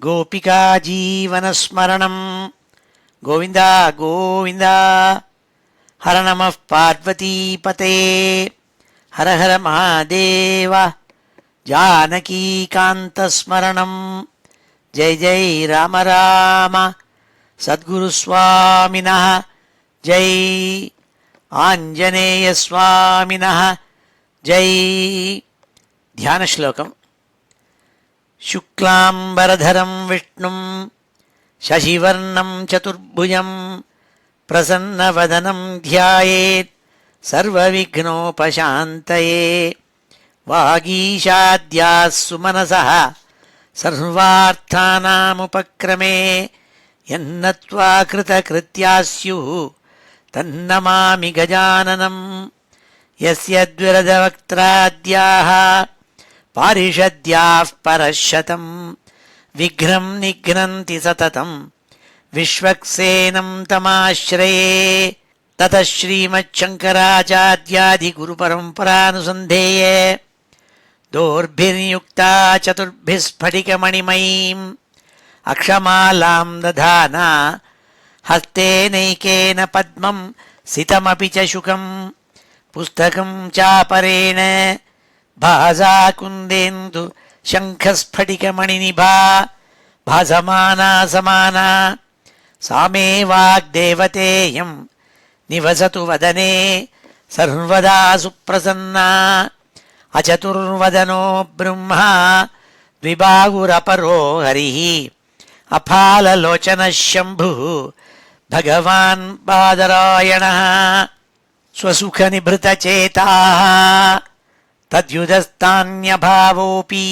गोपिका जीवनस्मरणं गोविन्द गोविन्द। हर नमः पार्वतीपते हर हर महादेव। जानकीकान्तस्मरणं जय जय राम राम। सद्गुरुस्वामिनः जय, आञ्जनेयस्वामिनः जय। ध्यानश्लोकम्। शुक्लाम्बरधरं विष्णुं शशिवर्णं चतुर्भुजं प्रसन्नवदनं ध्यायेत् सर्वविघ्नोपशान्तये। वागीशाद्याः सुमनसः सर्वार्थानामुपक्रमे यन्नत्वा कृतकृत्याः स्युः तन्नमामि गजाननम्। यस्य द्विरदवक्त्राद्याः पारिषद्याः परशतं विघ्नं निघ्नन्ति सततं विश्वक्सेनं तमाश्रये। ततः श्रीमच्छङ्कराचार्यादिगुरुपरम्परानुसन्धेये दोर्भिर्युक्ता चतुर्भिः स्फटिकमणिमयीम् अक्षमालां दधाना हस्तेनैकेन पद्मं सितमपि च शुकं पुस्तकं चापरेण भासा कुन्देन्दु शङ्खस्फटिकमणिनिभा भासमाना समाना। सा मे वाग्देवतेयं निवसतु वदने सर्वदा सुप्रसन्ना। अचतुर्वदनो ब्रह्मा द्विबाहुरपरो हरिः अफाललोचनः शम्भुः भगवान् बादरायणः। स्वसुखनिभृतचेताः तद्युदस्तान्यभावोऽपि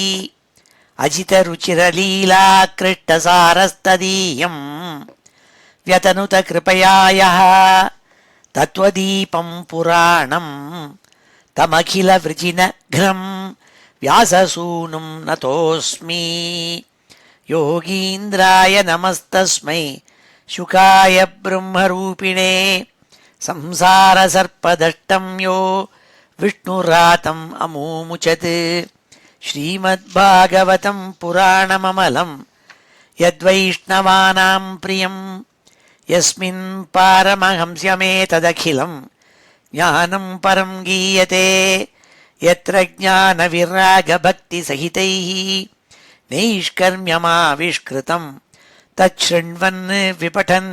अजितरुचिरलीलाकृष्टसारस्तदीयं व्यतनुत कृपया यः तत्त्वदीपं पुराणं तमखिलवृजिनघ्नं व्याससूनुं नतोऽस्मि। योगीन्द्राय नमस्तस्मै शुकाय ब्रह्मरूपिणे संसारसर्पदष्टं यो विष्णुरातम् अमूमुचत्। श्रीमद्भागवतं पुराणममलं यद्वैष्णवानां प्रियं यस्मिन् पारमहंस्यमेतदखिलं ज्ञानं परं गीयते। यत्र ज्ञानविरागभक्तिसहितैः नैष्कर्म्यमाविष्कृतं तच्छृण्वन् विपठन्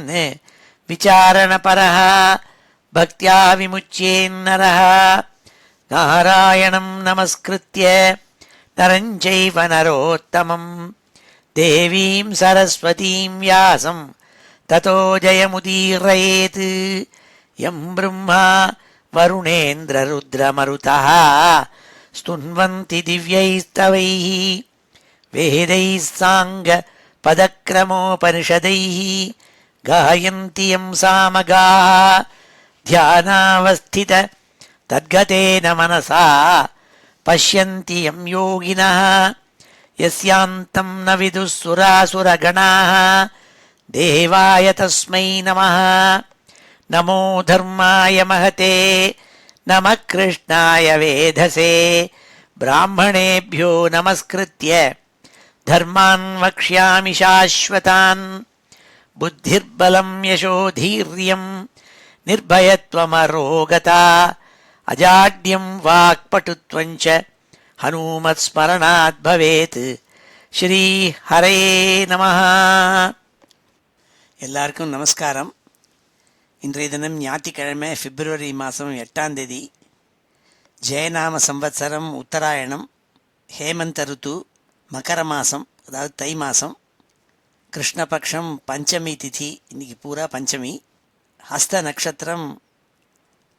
विचारणपरः भक्त्या विमुच्येन्नरः। नारायणं नमस्कृत्य नरं चैव नरोत्तमं देवीं सरस्वतीं व्यासं ततो जयमुदीरयेत्। यं ब्रह्मा वरुणेन्द्ररुद्रमरुतः स्तुन्वन्ति दिव्यैस्तवैः वेदैः साङ्गपदक्रमोपनिषदैः गायन्ति यं सामगाः ध्यानावस्थित तद्गतेन मनसा पश्यन्ति यं योगिनः। यस्यान्तं न विदुः सुरासुरगणाः देवाय तस्मै नमः। नमो धर्माय महते नमः कृष्णाय वेधसे ब्राह्मणेभ्यो नमस्कृत्य धर्मान् वक्ष्यामि शाश्वतान्। बुद्धिर्बलं यशोधीर्यं निर्भयत्वमरोगता अजाड्यं वाक्पटुत्वं च हनुमत्स्मरणात् भवेत्। ஸ்ரீ ஹரே நமஹ. எல்லாருக்கும் நமஸ்காரம். இன்றைய தினம் ஞாயிற்றுக்கிழமை பிப்ரவரி மாதம் 8ஆம் தேதி. ஜெயநாம சம்வத்சரம் உத்தராயணம், ஹேமந்த ருத்து, மகர மாதம், அதாவது தை மாதம், கிருஷ்ணபக்ஷம் பஞ்சமி திதி. இன்றைக்கி பூரா பஞ்சமி. ஹஸ்த நட்சத்திரம்,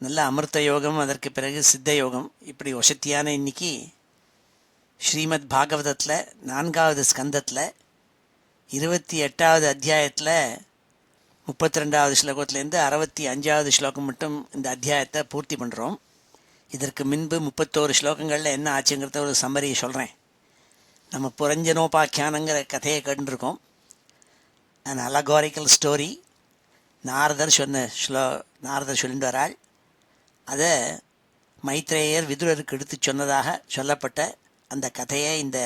நல்ல அமிர்த யோகம், அதற்கு பிறகு சித்த யோகம். இப்படி வசத்தியான இன்னைக்கு ஸ்ரீமத் பாகவதத்தில் 4வது ஸ்கந்தத்தில் 28வது அத்தியாயத்தில் 32வது ஸ்லோகத்திலேருந்து 65வது ஸ்லோகம் மட்டும் இந்த அத்தியாயத்தை பூர்த்தி பண்ணுறோம். இதற்கு முன்பு 31 ஸ்லோகங்களில் என்ன ஆச்சுங்கிறத ஒரு சம்மரியை சொல்கிறேன். நம்ம புரஞ்சனோபாக்கியானங்கிற கதையை கேட்டுருக்கோம். And அலகாரிக்கல் story. நாரதர் சொல்லிட்டு வராள். அதை மைத்ரேயர் விதுரருக்கு எடுத்து சொன்னதாக சொல்லப்பட்ட அந்த கதையை இந்த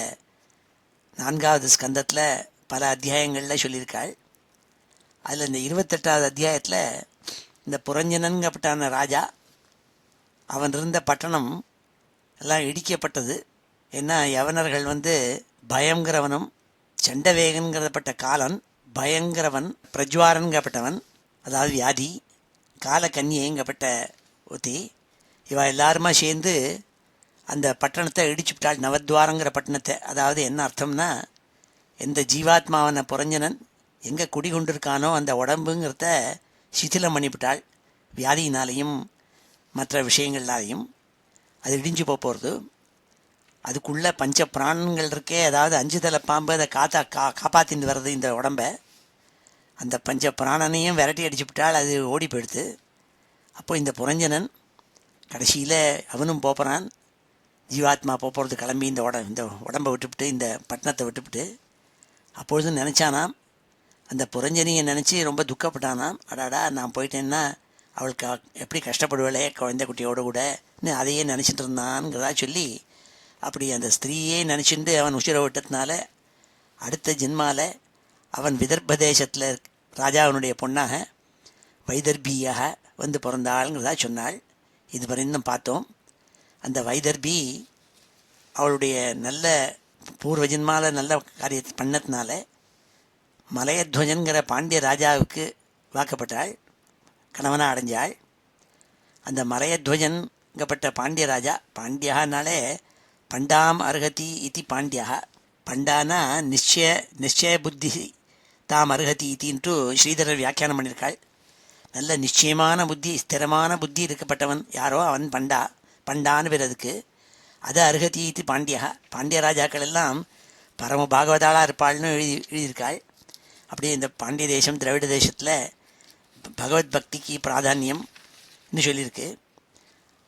4வது ஸ்கந்தத்தில் பல அத்தியாயங்களில் சொல்லியிருக்காள். அதில் இந்த 28வது அத்தியாயத்தில் இந்த புரஞ்சனன்கப்பட்டான ராஜா அவன் இருந்த பட்டணம் எல்லாம் இடிக்கப்பட்டது. ஏன்னா யவனர்கள் பயங்கரவனும் சண்டவேகன்கிறப்பட்ட காலன், பயங்கரவன், பிரஜ்வாரன்கப்பட்டவன், அதாவது வியாதி, காலக்கன்னியங்கப்பட்ட ஒத்தி, இவ எல்லாருமா சேர்ந்து அந்த பட்டணத்தை இடிச்சுவிட்டாள், நவத்வாரங்கிற பட்டணத்தை. அதாவது என்ன அர்த்தம்னா, எந்த ஜீவாத்மாவன புரஞ்சனன் எங்கே குடிகொண்டிருக்கானோ அந்த உடம்புங்கிறத சிதிலம் பண்ணிவிட்டாள். வியாதியினாலையும் மற்ற விஷயங்கள்னாலையும் அது இடிஞ்சு போகிறது. அதுக்குள்ளே பஞ்ச பிராணங்கள் இருக்கே, அதாவது 5 தலை பாம்பு அதை காப்பாற்றின்னு வர்றது இந்த உடம்பை. அந்த பஞ்ச பிராணனையும் விரட்டி அடிச்சுவிட்டால், அது ஓடி போயிடுது. அப்போ இந்த புரஞ்சனன் கடைசியில் அவனும் போகிறான், ஜீவாத்மா போகிறது கிளம்பி இந்த உடம்பை விட்டுவிட்டு, இந்த பட்டணத்தை விட்டுவிட்டு. அப்பொழுதும் நினச்சானாம், அந்த புரஞ்சனியை நினச்சி ரொம்ப துக்கப்பட்டானாம். அடாடா, நான் போயிட்டேன்னா அவளுக்கு எப்படி கஷ்டப்படுவாளே குழந்தை குட்டியோடு கூடன்னு அதையே நினச்சிட்டு இருந்தான்ங்கிறதா சொல்லி, அப்படி அந்த ஸ்திரீயே நினச்சிட்டு அவன் உசிரை விட்டதுனால அடுத்த ஜென்மாவில் அவன் விதர்ப்ப தேசத்தில் ராஜாவினுடைய பொண்ணாக வைதர்பியாக பிறந்தாளுங்கிறதா சொன்னாள். இது வரைக்கும் பார்த்தோம். அந்த வைதர்பி அவளுடைய நல்ல பூர்வ ஜென்மாவில் நல்ல காரியத்தை பண்ணதுனால மலையத்வஜன்கிற பாண்டிய ராஜாவுக்கு வாக்கப்பட்டாள், கணவனாக அடைஞ்சாள். அந்த மலையத்வஜன்கப்பட்ட பாண்டிய ராஜா, பாண்டியனாலே பண்டாம் அருகதி இத்தி பாண்டியா, பண்டானா நிச்சய புத்தி தாம் அருகதி இத்தின்ட்டு ஸ்ரீதரர் வியாக்கியானம் பண்ணியிருக்காள். நல்ல நிச்சயமான புத்தி, ஸ்திரமான புத்தி இருக்கப்பட்டவன் யாரோ அவன் பண்டான்னு பேர் அதுக்கு. அது அருகதி இத்தி பாண்டியா. பாண்டிய ராஜாக்கள் எல்லாம் பரம பாகவதாளாக இருப்பாள்னு எழுதியிருக்காள். அப்படியே இந்த பாண்டிய தேசம் திராவிட தேசத்தில் பகவத் பக்திக்கு பிராதானியம்னு சொல்லியிருக்கு.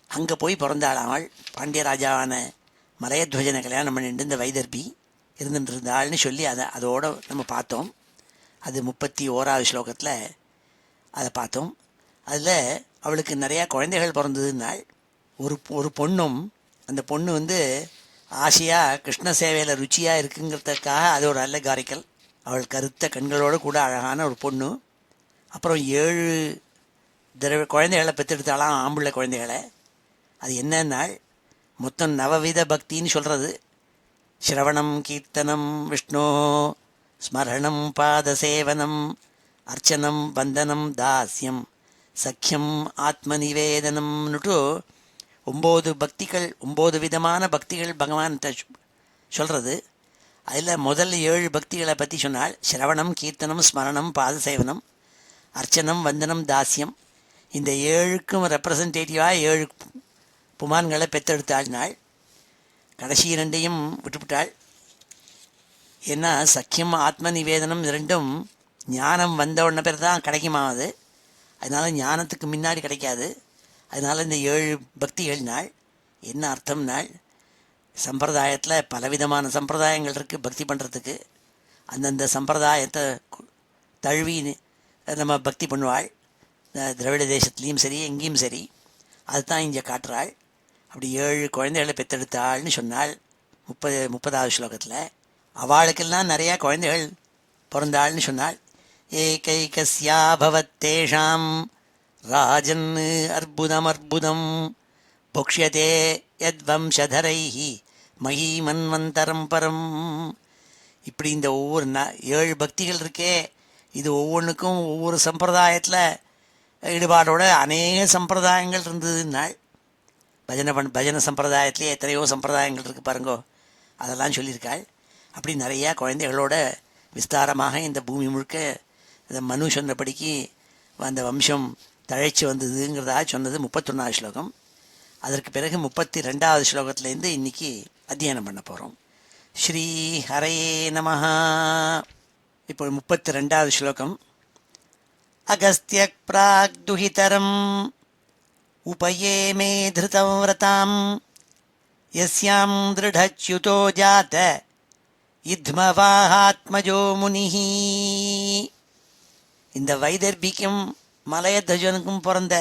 அங்கே போய் பிறந்தாள் பாண்டிய ராஜாவான மலையத்வஜனை கல்யாணம் பண்ணிட்டு இந்த வைதர்பி இருந்துட்டு இருந்தாள்னு சொல்லி அதோடு நம்ம பார்த்தோம். அது 31வது ஸ்லோகத்தில் அதை பார்த்தோம். அதில் அவளுக்கு நிறையா குழந்தைகள் பிறந்ததுன்னாள். ஒரு பொண்ணும், அந்த பொண்ணு ஆசையாக கிருஷ்ண சேவையில் ருச்சியாக இருக்குங்கிறதுக்காக அது ஒரு அல்லகாரிக்கல். அவள் கருத்த கண்களோடு கூட அழகான ஒரு பொண்ணு. அப்புறம் 7 குழந்தைகளை பெற்றெடுத்தாலாம், ஆம்பளை குழந்தைகளை. அது என்னன்னாள், மொத்தம் நவவித பக்தின்னு சொல்கிறது. ஸ்ரவணம், கீர்த்தனம், விஷ்ணு ஸ்மரணம், பாதசேவனம், அர்ச்சனம், வந்தனம், தாஸ்யம், சக்கியம், ஆத்மநிவேதனம்னுட்டு 9 பக்திகள், 9 விதமான பக்திகள் பகவான்கிட்ட சொல்கிறது. அதில் முதல் 7 பக்திகளை பற்றி சொன்னால், ஸ்ரவணம், கீர்த்தனம், ஸ்மரணம், பாதசேவனம், அர்ச்சனம், வந்தனம், தாஸ்யம். இந்த 7க்கும் ரெப்ரசன்டேட்டிவாக 7 புமான்களை பெற்றெடுத்தாள். கடைசி 2ஐயும் விட்டுவிட்டாள். ஏன்னா சக்கியம், ஆத்ம நிவேதனம் 2ம் ஞானம் வந்த உடனே பேர் தான் கிடைக்குமாவது. அதனால் ஞானத்துக்கு முன்னாடி கிடைக்காது. அதனால் இந்த 7 பக்திகள் நாள் என்ன அர்த்தம்னாள், சம்பிரதாயத்தில் பலவிதமான சம்பிரதாயங்கள் இருக்குது பக்தி பண்ணுறதுக்கு. அந்தந்த சம்பிரதாயத்தை தழுவி நம்ம பக்தி பண்ணுவாள். திராவிட தேசத்துலேயும் சரி, எங்கேயும் சரி. அதுதான் இங்கே காட்டுறாள். அப்படி 7 குழந்தைகளை பெற்றெடுத்தாள்னு சொன்னாள் 30வது ஸ்லோகத்தில். அவளுக்கெல்லாம் நிறையா குழந்தைகள் பிறந்தாள்னு சொன்னாள். ஏகைகஸ்யாபவத்தேஷாம் ராஜன் அற்புதம் புக்ஷ்யதே யத்வம்சதரைஹி மஹீமன்வந்தரம் பரம். இப்படி இந்த ஒவ்வொரு 7 பக்திகள் இருக்கே, இது ஒவ்வொன்றுக்கும் ஒவ்வொரு சம்பிரதாயத்தில் ஈடுபாடோட அநேக சம்பிரதாயங்கள் இருந்ததுன்னாள். பஜனை சம்பிரதாயத்திலே எத்தனையோ சம்பிரதாயங்கள் இருக்குது பாருங்கோ, அதெல்லாம் சொல்லியிருக்காள். அப்படி நிறையா குழந்தைகளோட விஸ்தாரமாக இந்த பூமி முழுக்க இந்த மனு சொன்னபடிக்கு அந்த வம்சம் தழைச்சி வந்ததுங்கிறதாக சொன்னது 31வது ஸ்லோகம். அதற்கு பிறகு 32வது ஸ்லோகத்திலேருந்து இன்றைக்கி அத்தியனம் பண்ண போகிறோம். ஸ்ரீ ஹரயே நமஹ. இப்போ 32வது ஸ்லோகம். அகஸ்த்யக் ப்ராக் துஹிதரம் உபயே மே திருதம் விரதாம் யஸ்யாம் திருடச்யுதோ ஜாத இத்மவாஹாத்மஜோ முனிஹி. இந்த வைதர்பிக்கும் மலையத்வஜனுக்கும் பிறந்த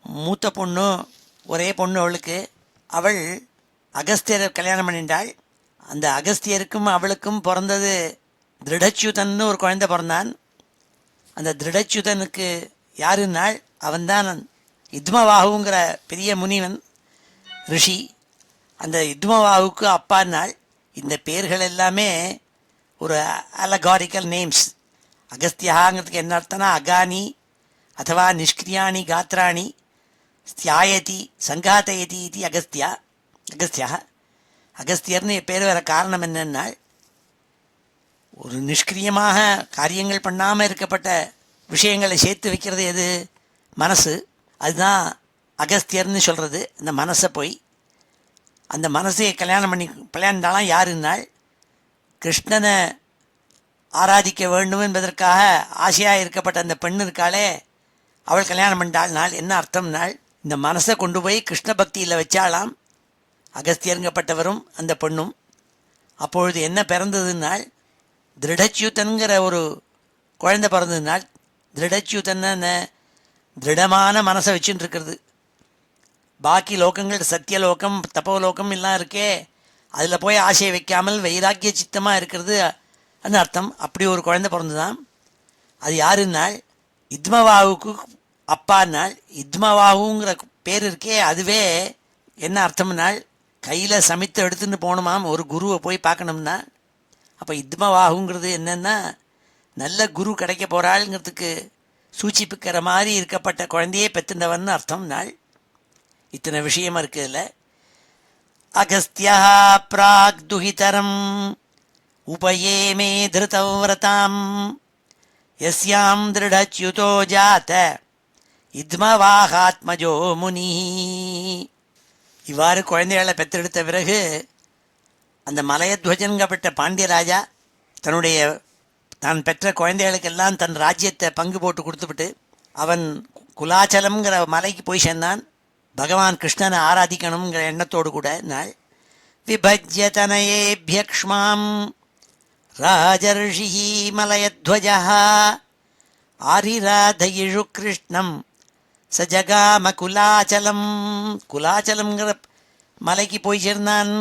மூத்த பொண்ணு, ஒரே பொண்ணு அவளுக்கு. அவள் அகஸ்தியரை கல்யாணம் பண்ணிட்டாள். அந்த அகஸ்தியருக்கும் அவளுக்கும் பிறந்தது திருடச்சுதன்னு ஒரு குழந்தை பிறந்தான். அந்த திருடச்சுதனுக்கு யாருன்னாள், அவன்தான் யுத்மவாகுங்கிற பெரிய முனிவன் ரிஷி. அந்த யுத்மவாகுக்கு அப்பான்னாள். இந்த பேர்கள் எல்லாமே ஒரு அலகாரிக்கல் நேம்ஸ். அகஸ்தியாங்கிறதுக்கு என்ன அர்த்தம்னா அகானி அதுவா நிஷ்கிரியாணி காத்ராணி ஸ்தியாயதி சங்காத்தயதி இது அகஸ்தியா. அகஸ்தியர்னு பேர் வர காரணம் என்னன்னால், ஒரு நிஷ்கிரியமாக காரியங்கள் பண்ணாமல் இருக்கப்பட்ட விஷயங்களை சேர்த்து வைக்கிறது எது? மனசு. அதுதான் அகஸ்தியர்னு சொல்கிறது. அந்த மனசை போய் அந்த மனசை கல்யாணம் யாருன்னாள், கிருஷ்ணனை ஆராதிக்க வேண்டும் என்பதற்காக ஆசையாக இருக்கப்பட்ட அந்த பெண்ணு இருக்காளே, அவள் கல்யாணம் பண்ணிட்டாள் நாள். என்ன அர்த்தம்னாள், இந்த மனசை கொண்டு போய் கிருஷ்ண பக்தியில் வச்சாலாம் அகஸ்தியருங்கப்பட்டவரும் அந்த பெண்ணும். அப்பொழுது என்ன பிறந்ததுனால், திருடச்சுதன்கிற ஒரு குழந்தை பிறந்ததுனால். திருடச்சுதன்னு திருடமான மனசை வச்சுட்டு இருக்கிறது. பாக்கி லோகங்கள் சத்தியலோகம் தப்போலோகம் எல்லாம் இருக்கே, அதில் போய் ஆசையை வைக்காமல் வைராக்கிய சித்தமாக இருக்கிறது அந்த அர்த்தம். அப்படி ஒரு குழந்தை பிறந்துதான். அது யாருன்னாள், யுத்மவாகுக்கு அப்பான்னாள். யுத்மவாகுங்கிற பேர் இருக்கே, அதுவே என்ன அர்த்தம்னாள், கையில் சமைத்து எடுத்துன்னு போகணுமாம் ஒரு குருவை போய் பார்க்கணும்னா. அப்போ யுத்மவாகுங்கிறது என்னென்னா, நல்ல குரு கிடைக்க போகிறாளுங்கிறதுக்கு சூச்சிப்பிக்கிற மாதிரி இருக்கப்பட்ட குழந்தையே பெற்றுண்டவன் அர்த்தம் நாள். இத்தனை விஷயமா இருக்குதுல்ல. அகஸ்தியா பிராக் துஹிதரம் உபயேமே திருதவ்ரதாம் யஸ்யாம் திருடச்யுதோ ஜாத இத்மவாகாத்மஜோ முனி. இவ்வாறு குழந்தைகளை பெற்றெடுத்த பிறகு அந்த மலையத்வஜன்கப்பட்ட பாண்டியராஜா தான் பெற்ற குழந்தைகளுக்கெல்லாம் தன் ராஜ்யத்தை பங்கு போட்டு கொடுத்துவிட்டு அவன் குலாச்சலம்ங்கிற மலைக்கு போய் சேர்ந்தான். பகவான் கிருஷ்ணனை ஆராதிக்கணுங்கிற எண்ணத்தோடு கூட நாள். விபஜ்ய தனயேபியக்ஷ்மாம் ராஜர்ஷி மலயத்வஜா ஆரிராதயிஷு கிருஷ்ணம் சஜகாம குலாச்சலம். குலாச்சலம்ங்கிற மலைக்கு போய் சேர்ந்தான்.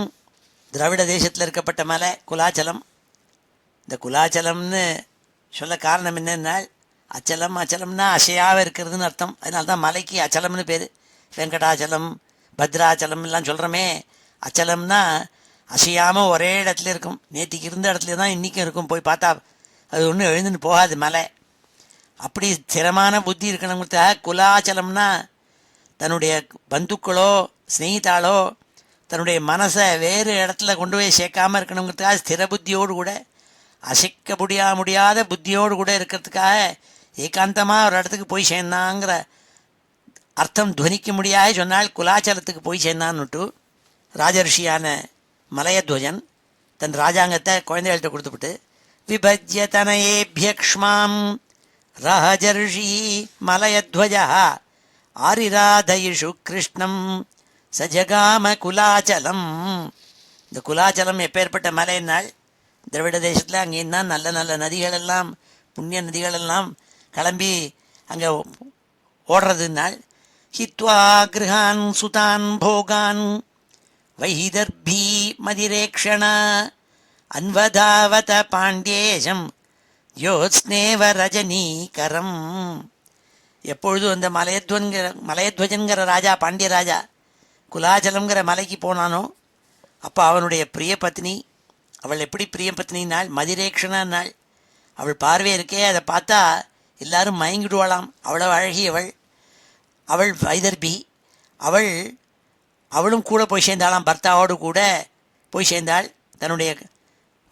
திராவிட தேசத்தில் இருக்கப்பட்ட மலை குலாச்சலம். இந்த குலாச்சலம்னு சொல்ல காரணம் என்னென்னால், அச்சலம்னா அசையாக இருக்கிறதுன்னு அர்த்தம். அதனால தான் மலைக்கு அச்சலம்னு பேர். வெங்கடாச்சலம் பத்ராச்சலம் எல்லாம் சொல்கிறோமே, அச்சலம்னா அசையாமல் ஒரே இடத்துல இருக்கும். நேற்றுக்கு இருந்த இடத்துல தான் இன்றைக்கும் இருக்கும். போய் பார்த்தா அது ஒன்றும் எழுந்துன்னு போகாது மலை. அப்படி ஸ்திரமான புத்தி இருக்கணுங்கிறதுக்காக குலாச்சலம்னா தன்னுடைய பந்துக்களோ ஸ்நேகிதாளோ தன்னுடைய மனசை வேறு இடத்துல கொண்டு போய் சேர்க்காமல் இருக்கணுங்கிறதுக்காக ஸ்திர புத்தியோடு கூட அசைக்க முடியாத புத்தியோடு கூட இருக்கிறதுக்காக ஏகாந்தமாக ஒரு இடத்துக்கு போய் சேர்ந்தாங்கிற அர்த்தம் துவனிக்க முடியாது சொன்னால் குலாச்சலத்துக்கு போய் சேர்ந்தான்னுட்டு ராஜர்ஷியான மலையத்வஜன் தன் ராஜாங்கத்தை குழந்தைகள்கிட்ட கொடுத்துவிட்டு விபஜ்ய தனயேபியக்ஷ்மாம் ராஜர்ஷி மலையத்வஜா ஆரிராதயிஷு கிருஷ்ணம் சஜகாம குலாச்சலம். இந்த குலாச்சலம் எப்பேற்பட்ட மலையினால், திராவிட தேசத்தில் அங்கேயும் தான் நல்ல நல்ல நதிகளெல்லாம் புண்ணிய நதிகளெல்லாம் கிளம்பி அங்கே ஓடுறதுனால். ஹித்வா கிருஹான் சுதான் போகான் வைதர்பி மதிரேக்ஷண அன்வதாவத பாண்டியேஷம் யோத்ஸ்னேவ ரஜனீகரம். எப்பொழுதும் அந்த மலையத்வஜன்கிற ராஜா பாண்டிய ராஜா குலாச்சலம்ங்கிற மலைக்கு போனானோ அப்போ அவனுடைய பிரிய பத்னி, அவள் எப்படி பிரிய பத்னினால் மதிரேக்ஷனாள். அவள் பார்வை இருக்கே, அதை பார்த்தா எல்லாரும் மயங்கிடுவாளாம். அவ்வளோ அழகியவள். அவள் வைதர்பி. அவளும் கூட போய் சேர்ந்தாளாம். பர்த்தாவோடு கூட போய் சேர்ந்தாள். தன்னுடைய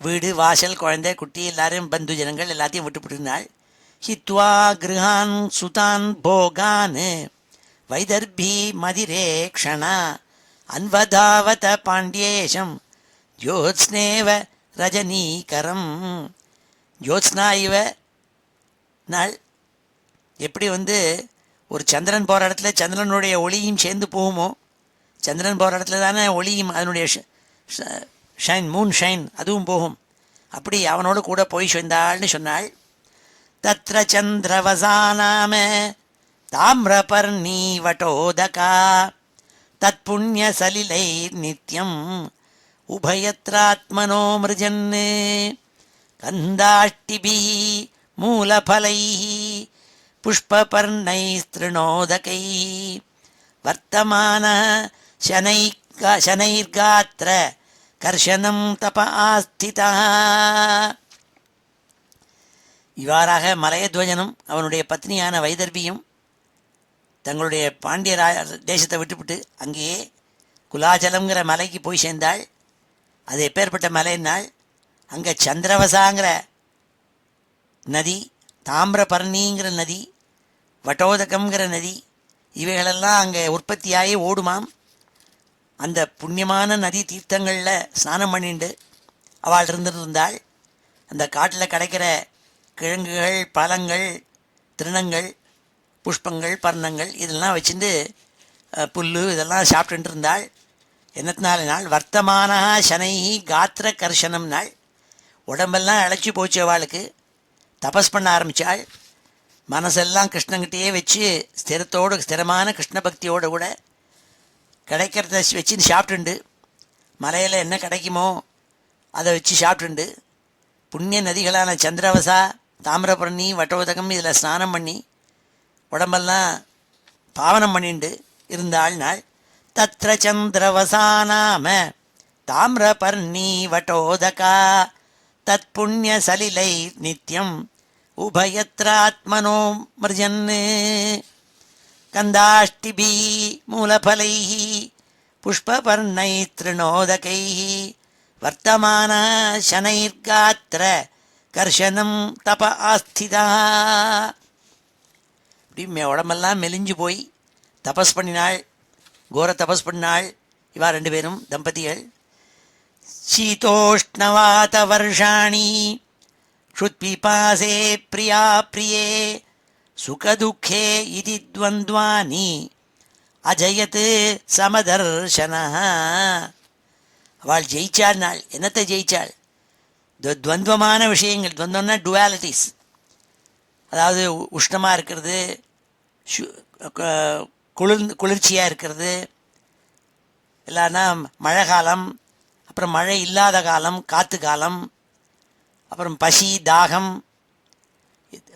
வீடு வாசல் குழந்தை குட்டி எல்லாரும் பந்து ஜனங்கள் எல்லாத்தையும் விட்டுவிட்டுனாள். ஹித்வா கிருஹான் சுதான் போகான் வைதர்பி மதிரேக்ஷணா அன்வதாவத பாண்டியேஷம் ஜோத்ஸ்னேவ ரஜனீகரம். ஜோத்ஸ்னா இவ நாள். எப்படி ஒரு சந்திரன் போகிற இடத்துல சந்திரனுடைய ஒளியும் சேர்ந்து போகுமோ, சந்திரன் போகிற இடத்துல தானே ஒளியும் அதனுடைய ஷைன் மூன் ஷைன் அதுவும் போகும். அப்படி அவனோடு கூட போய் சேர்ந்தாள்னு சொன்னாள். தத்ர சந்திரவசானாம தாமிரபர்ணி வட்டோதகா தத் புண்ணிய சலிலை நித்யம் உபயத்ராத்மனோ மிருஜன். கந்தாஷ்டிபிः மூலஃலைः புஷ்பபர்ணைஸ்த்ருணோதகைः வர்த்தமானः சனைர்காத்திர கர்ஷனம் தப ஆஸ்திதः. இவ்வாறாக மலையத்வஜனும் அவனுடைய பத்னியான வைதர்பியும் தங்களுடைய பாண்டிய தேசத்தை விட்டுவிட்டு அங்கேயே குலாச்சலம்ங்கிற மலைக்கு போய் சேர்ந்தாள். அது எப்பேற்பட்ட மலைன்னாள், அங்கே சந்திரவசாங்கிற நதி, தாமிரபர்ணிங்கிற நதி, வட்டோதகம்ங்கிற நதி, இவைகளெல்லாம் அங்கே உற்பத்தியாகி ஓடுமாம். அந்த புண்ணியமான நதி தீர்த்தங்களில் ஸ்நானம் பண்ணிண்டு அவள் இருந்திருந்தாள். அந்த காட்டில் கிடைக்கிற கிழங்குகள், பழங்கள், திருணங்கள், புஷ்பங்கள், பர்ணங்கள் இதெல்லாம் வச்சுட்டு புல் இதெல்லாம் சாப்பிட்டுட்டு இருந்தாள். என்னத்தினால நாள் வர்த்தமான சனை காத்திர கர்ஷனம் நாள், உடம்பெல்லாம் இழைச்சி போச்சு. அவளுக்கு தபஸ் பண்ண ஆரம்பித்தாள். மனசெல்லாம் கிருஷ்ணங்கிட்டேயே வச்சு ஸ்திரமான கிருஷ்ண பக்தியோடு கூட கிடைக்கிறத வச்சு சாப்பிட்டுண்டு, மலையில் என்ன கிடைக்குமோ அதை வச்சு சாப்பிட்டுண்டு, புண்ணிய நதிகளான சந்திரவசா, தாமிரபரணி, வட்டோதகம் இதில் ஸ்நானம் பண்ணி உடம்பெல்லாம் பாவனம் பண்ணிண்டு இருந்தாள் நாள். தத்ர சந்திரவசா நாம தாமிரபர்ணி வட்டோதகா தத் புண்ணிய சலிலை நித்யம் உபயத்ராத்மனோ மிருஜன் கந்தாஷ்டிபி மூலஃலை புஷ்பபர்ணை திருணோதகை வர்த்தமான சனைர்காத்திர கர்ஷனம் தப ஆஸ்திதா. இப்படி உடம்பெல்லாம் மெலிஞ்சு போய் தபஸ் பண்ணினாள், கோர தபஸ் பண்ணினாள். இவா ரெண்டு பேரும் தம்பதிகள். சீதோஷ்ணவாத வருஷாணி க்ஷுத்பிபாசே பிரியா பிரியே சுகதுக்கே இதி துவந்த்வானி அஜயத் சமதர்ஷனः. அவள் ஜெயிச்சாள் நாள். என்னத்தை ஜெயிச்சாள்? துவந்தமான விஷயங்கள். துவந்தம்னா டுவாலிட்டிஸ், அதாவது உஷ்ணமாக இருக்கிறது, குளிர்ச்சியாக இருக்கிறது, இல்லைன்னா மழை காலம், அப்புறம் மழை இல்லாத காலம், காற்று காலம், அப்புறம் பசி, தாகம்,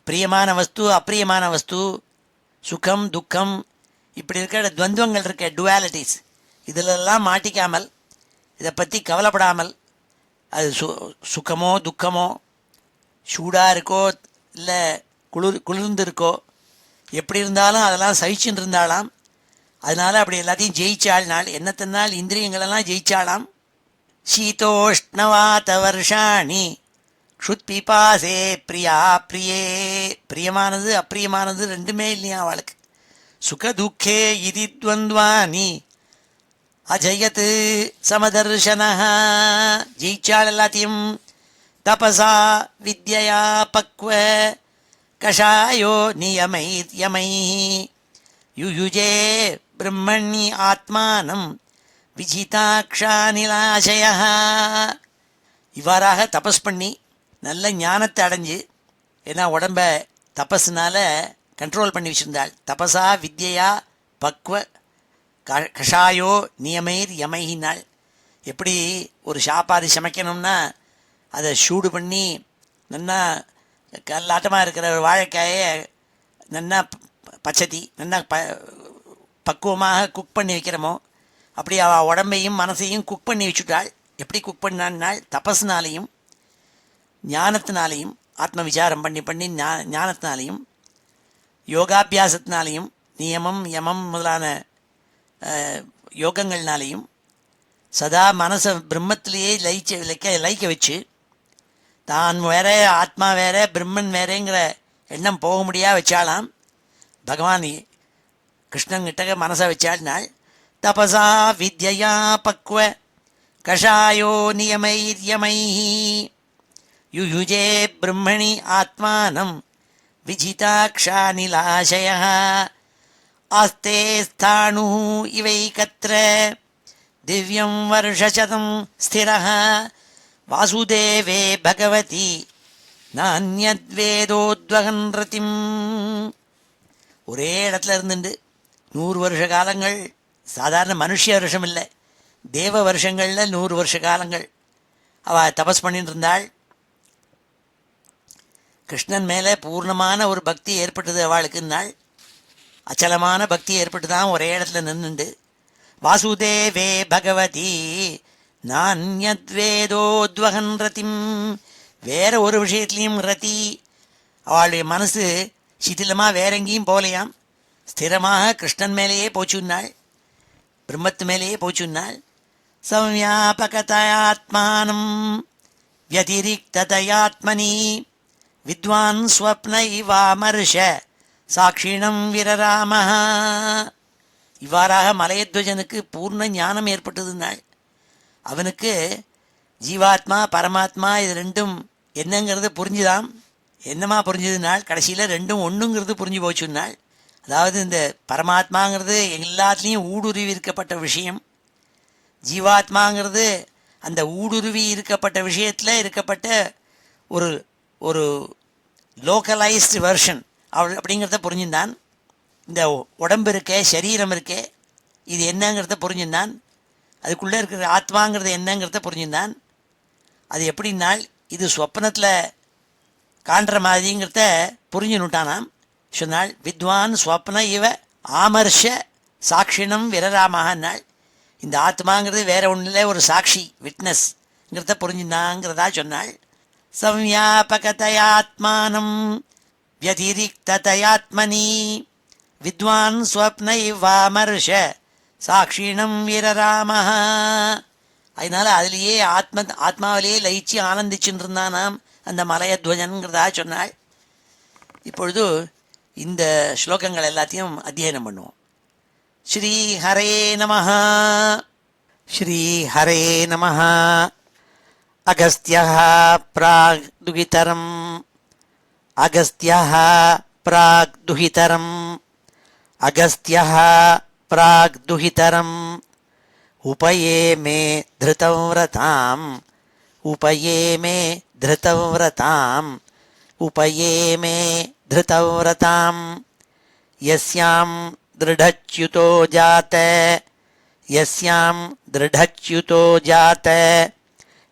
பிரியமான வஸ்து, அப்பிரியமான வஸ்து, சுகம், துக்கம், இப்படி இருக்கிற துவந்தங்கள் இருக்க டுவாலிட்டிஸ், இதிலெல்லாம் மாட்டிக்காமல், இதை பற்றி கவலைப்படாமல், அது சுகமோ துக்கமோ, சூடாக இருக்கோ இல்லை குளிர்ந்து இருக்கோ, எப்படி இருந்தாலும் அதெல்லாம் சகிச்சுன்னு இருந்தாலாம். அதனால் அப்படி எல்லாத்தையும் ஜெயிச்சாள் நாள். என்னத்தினால் இந்திரியங்களெல்லாம் ஜெயிச்சாலாம். சீதோஷ்ணவாத வருஷாணி க்ஷுத்பிபாசே பிரியா பிரியே. பிரியமானது அப்பிரியமானது ரெண்டுமே இல்லையா அவளுக்கு. சுகதுக்கே இதி துவந்த்வானி அஜயத் சமதர்ஷனः. ஜெயிச்சாள் எல்லாத்தையும். தபசா வித்யா பக்வ கஷாயோ நியமை யுயுஜே பிரம்மணி ஆத்மானம் விஜிதாக்ஷா நிலாசய. இவ்வாறாக தபஸ் பண்ணி நல்ல ஞானத்தை அடைஞ்சு, ஏன்னா உடம்ப தபஸ்னால கண்ட்ரோல் பண்ணி வச்சுருந்தாள். தபசா வித்யா பக்வ கஷாயோ யமைனாள். எப்படி ஒரு சாப்பாடு சமைக்கணும்னா அதை சூடு பண்ணி நல்லா கல்லாட்டமாக இருக்கிற ஒரு வாழைக்காயை நல்லா பச்சதி நல்லா பக்குவமாக குக் பண்ணி வைக்கிறோமோ, அப்படி அவள் உடம்பையும் மனசையும் குக் பண்ணி வச்சுட்டாள். எப்படி குக் பண்ணாள்? தபஸ்னாலையும் ஞானத்தினாலையும், ஆத்ம விசாரம் பண்ணி பண்ணி ஞானத்தினாலையும் யோகாபியாசத்தினாலையும், நியமம் யமம் முதலான யோகங்கள்னாலையும் சதா மனசை பிரம்மத்திலேயே லயிக்க வச்சு, தான் வேற ஆத்மா வேற பிரம்மன் வேறேங்கிற எண்ணம் போக முடியாது வச்சாலாம். பகவான் கிருஷ்ணங்கிட்ட மனசை வச்சாள்னாள். தபசா வித்யா பக்வ கஷாயோ நியமை யுயுஜே பிரம்மணி ஆத்மானம் விஜிதாக்ஷா நிலாசய. ஆஸ்தே ஸ்தாணு இவைகத்ர திவ்யம் வருஷசதம் ஸ்திரः வாசுதேவே பகவதி நான்யத்வேதோத்வகன் ரதிம். ஒரே இடத்துல இருந்துட்டு 100 வருஷ காலங்கள், சாதாரண மனுஷ வருஷம் இல்லை, தேவ வருஷங்களில் 100 வருஷ காலங்கள் அவள் தபஸ் பண்ணிட்டு இருந்தாள். கிருஷ்ணன் மேலே பூர்ணமான ஒரு பக்தி ஏற்பட்டது அவளுக்குன்னாள். அச்சலமான பக்தி ஏற்பட்டு தான் ஒரே இடத்துல நின்றுண்டு வாசுதேவே பகவதி நான்யத்வேதோத்வகன் ரதிம், வேற ஒரு விஷயத்துலையும் ரதி, அவளுடைய மனசு சிதிலமாக வேற எங்கேயும் போகலையாம், ஸ்திரமாக கிருஷ்ணன் மேலேயே போச்சுன்னாள், பிரம்மத்து மேலேயே போச்சுன்னாள். சம்யாபகதயாத்மானம் व्यतिरिक्ततयात्मनि विद्वान् स्वप्नैवामर्ष சாட்சிணம் விரராமஹ. இவ்வாறாக மலையத்வஜனுக்கு பூர்ண ஞானம் ஏற்பட்டதுன்னாள். அவனுக்கு ஜீவாத்மா பரமாத்மா இது ரெண்டும் என்னங்கிறது புரிஞ்சுதான். என்னமா புரிஞ்சுதுனாள், கடைசியில் ரெண்டும் ஒன்றுங்கிறது புரிஞ்சு போச்சுன்னாள். அதாவது இந்த பரமாத்மாங்கிறது எல்லாத்துலேயும் ஊடுருவி இருக்கப்பட்ட விஷயம், ஜீவாத்மாங்கிறது அந்த ஊடுருவி இருக்கப்பட்ட விஷயத்தில் இருக்கப்பட்ட ஒரு ஒரு லோக்கலைஸ்டு வெர்ஷன் அப்படிங்கிறத புரிஞ்சுருந்தான். இந்த உடம்பு இருக்கே, சரீரம் இருக்கே, இது என்னங்கிறத புரிஞ்சுருந்தான். அதுக்குள்ளே இருக்கிற ஆத்மாங்கிறது என்னங்கிறத புரிஞ்சுருந்தான். அது எப்படின்னால் இது சொப்பனத்தில் காண்ற மாதிரிங்கிறத புரிஞ்சுனுட்டானாம். சொன்னாள் வித்வான் ஸ்வப்ன இவ ஆமர்ஷ சாட்சிணம் விரராமஹான்னாள். இந்த ஆத்மாங்கிறது வேற ஒன்றில் ஒரு சாட்சி, விட்னஸ்ங்கிறத புரிஞ்சுனாங்கிறதா சொன்னாள். சம்யாபகதயாத்மானம் व्यतिरिक्ततयात्मनि विद्वान् स्वप्नैवामर्ष சாட்சிணம் விரராமஹ. அதனால் அதிலேயே ஆத்மாவிலேயே லயிச்சு ஆனந்திச்சுட்டு இருந்தானாம் அந்த மலையத்வஜன்கிறதா சொன்னாள். இப்பொழுது இந்த ஸ்லோகங்கள் எல்லாத்தையும் அத்தியனம் பண்ணுவோம். ஸ்ரீ ஹரே நமஹ. ஸ்ரீ ஹரே நமஹ. அகஸ்த்யः प्राग् दुहितरम् अगस्त्यः प्राग् दुहितरम् अगस्त्यः प्राग् दुहितरम् उपये मे धृतव्रताम् उपये मे धृतव्रताम् उपये मे धृतव्रताम् यस्यां दृढच्युतो जाते यस्यां दृढच्युतो जाते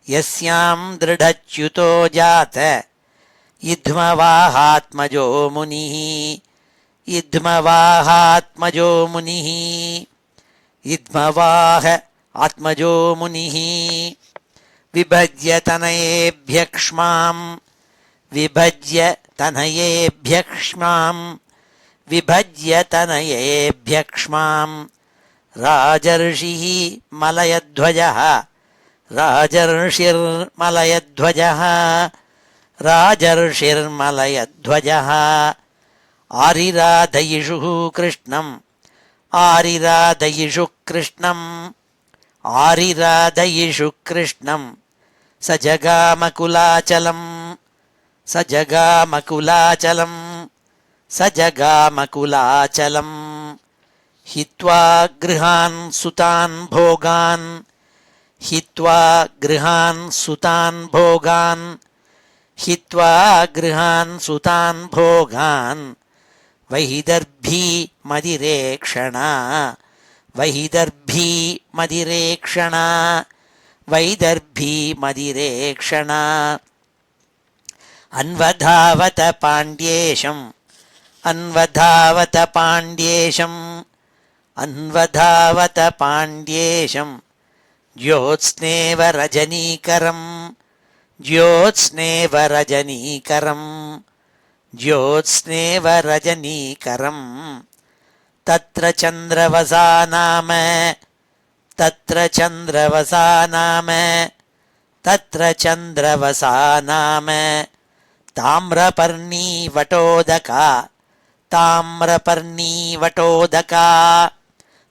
यस्यां दृढच्युतो जाते इद्मवाहात्मजो मुनिः इद्मवाहात्मजो मुनिः इद्मवाह आत्मजो मुनिः विभज्य तनयेभ्यक्ष्मां विभज्य तनयेभ्यक्ष्मां विभज्य तनयेभ्यक्ष्मां राजर्षिः मलयध्वजः राजर्षिर्मलयध्वजः राजर्षिर्मलयध्वजः आरिराधयिषुः कृष्णम् आरिराधयिषु कृष्णम् आरिराधयिषु कृष्णम् स जगामकुलाचलम् स जगामकुलाचलम् स जगामकुलाचलम् हित्वा गृहान् सुतान् भोगान् हित्वा गृहान् सुतान् भोगान् हित्वा गृहान् सुतान् भोगान् वैदर्भी मदिरेक्षणा वैदर्भी मदिरेक्षणा वैदर्भी मदिरेक्षणा अन्वधावत पाण्ड्येशम् अन्वधावत पाण्ड्येशम् अन्वधावत पाण्ड्येशम् ज्योत्स्नेव रजनीकरम् ज्योत्स्नेव रजनीकरम् ज्योत्स्नेव रजनीकरम् तत्र चन्द्रवसा नाम तत्र चन्द्रवसा नाम तत्र चन्द्रवसा नाम ताम्रपर्णी वटोदका ताम्रपर्णी वटोदका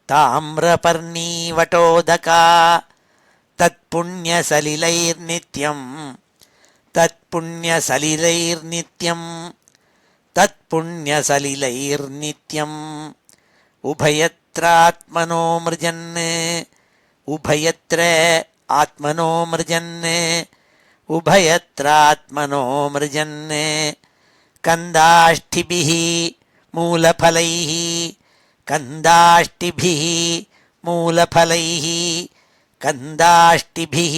ताम्रपर्णी वटोदका तत्पुण्यसलिलैर्नित्यम् तत्पुण्यसलिलैर्नित्यम् तत्पुण्यसलिलैर्नित्यम् उभयत्रात्मनो मृजन् उभयत्र आत्मनो मृजन् उभयत्रात्मनो मृजन् कन्दाष्टिभिः मूलफलैः कन्दाष्टिभिः मूलफलैः कन्दाष्टिभिः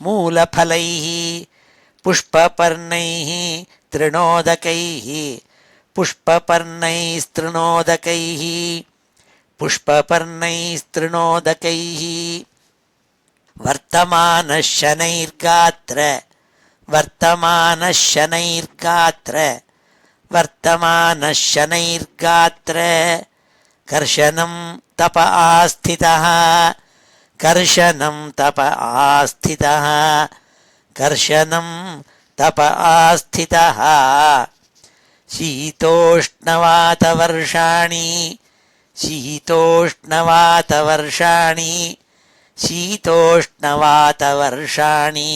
मूलफलैः पुष्पपर्णैः पुष्पपर्णैस्तृणोदकैः पुष्पपर्णैस्तृणोदकैः पुष्पपर्णैस्तृणोदकैः वर्तमानः शनैर्गात्र वर्तमानः शनैर्गात्र वर्तमानः शनैर्गात्र कर्षणं तप आस्थितः कर्षणं तप आस्थितः कर्षणं तप आस्थितः शीतोष्णवातवर्षाणि शीतोष्णवातवर्षाणि शीतोष्णवातवर्षाणि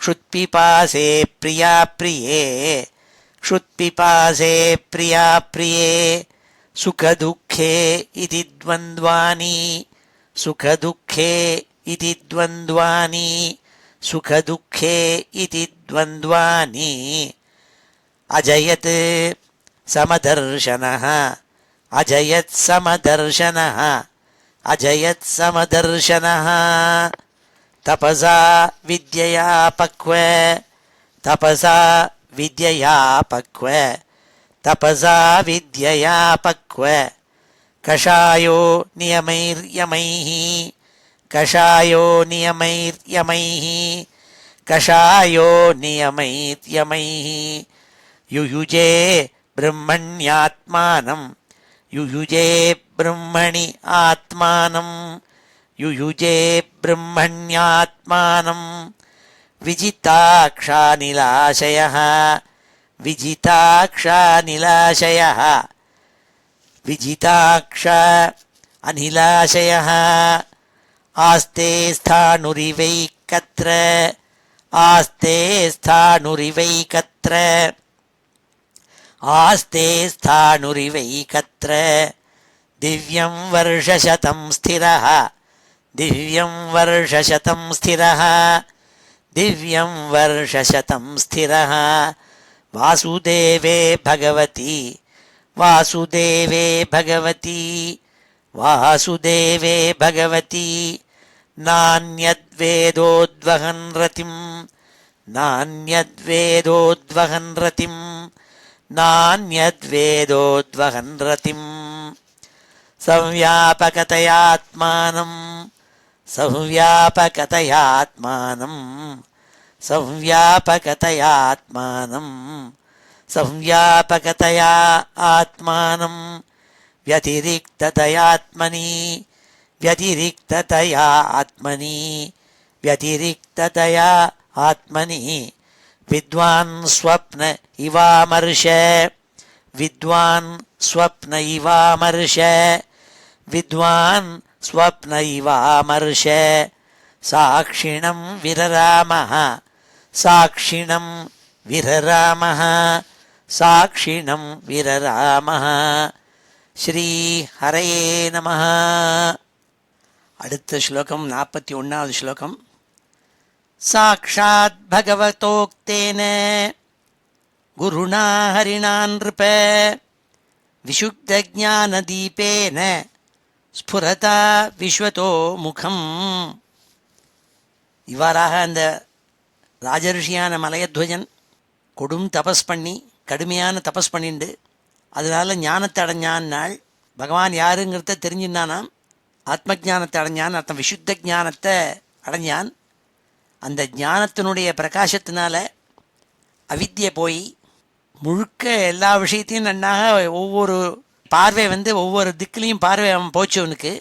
क्षुत्पिपासे प्रिया प्रिये क्षुत्पिपासे प्रिया प्रिये सुखदुःखे इति द्वन्द्वानि सुखदुःखे इति द्वन्द्वानि सुखदुःखे इति द्वन्द्वानि अजयत् समदर्शनः अजयत् समदर्शनः अजयत् समदर्शनः तपसा विद्यया पक्व तपसा विद्यया पक्व तपसा विद्यया पक्व कषायो नियमैर्यमैः कषायो नियमैर्यमैः कषायो नियमैर्यमैः युयुजे ब्रह्मण्यात्मानं युयुजे ब्रह्मणि आत्मानं युयुजे ब्रह्मण्यात्मानं विजिताक्षानिलाशयः विजिताक्षानिलाशयः विजिताक्ष अनिलाशयः आस्ते स्थाणुरिवैकत्र आस्ते स्थाणुरिवैकत्र आस्ते स्थाणुरिवैकत्र दिव्यं वर्षशतं स्थिरः दिव्यं वर्षशतं स्थिरः दिव्यं वर्षशतं स्थिरः वासुदेवे भगवती वासुदेवे भगवती वासुदेवे भगवती नान्यद्वेदोद्वहन् रतिं नान्यद्वेदोद्वहन् रतिं नान्यद्वेदोद्वहन् रतिं संव्यापकतयात्मानं संव्यापकतयात्मानं संव्यापकतयात्मानं संव्यापकतया आत्मानं व्यतिरिक्ततयात्मनि व्यतिरिक्ततया आत्मनि व्यतिरिक्ततया आत्मनि विद्वान् स्वप्न इवामर्ष विद्वान् स्वप्न इवामर्ष विद्वान् स्वप्न इवामर्ष साक्षिणं विररामः साक्षिणं विररामः साक्षिणं विररामः ஸ்ரீ ஹரயே நமஹ. அடுத்த ஸ்லோகம் 41வது ஸ்லோகம். சாக்ஷாத் பகவதோக்தேன குருணா ஹரிணா நிருப விசுத்த ஞான தீபேன ஸ்புரதா விஸ்வதோ முகம். இவ்வாறாக அந்த ராஜரிஷியான மலையத்வஜன் கொடும் தபஸ் பண்ணி கடுமையான தபஸ் பண்ணிண்டு அதனால ஞானத்தை அடைஞ்சான் நாள் பகவான் யாருங்கிறத தெரிஞ்சிருந்தானாம். ஆத்ம ஞானத்தை அடைஞ்சான் அர்த்தம், விசுத்த ஞானத்தை அடைஞ்சான். அந்த ஞானத்தினுடைய பிரகாசத்தினால அவித்தியை போய் முழுக்க எல்லா விஷயத்தையும் நன்னாக ஒவ்வொரு பார்வை ஒவ்வொரு திக்கிலையும் பார்வை அவன் போச்சவனுக்கு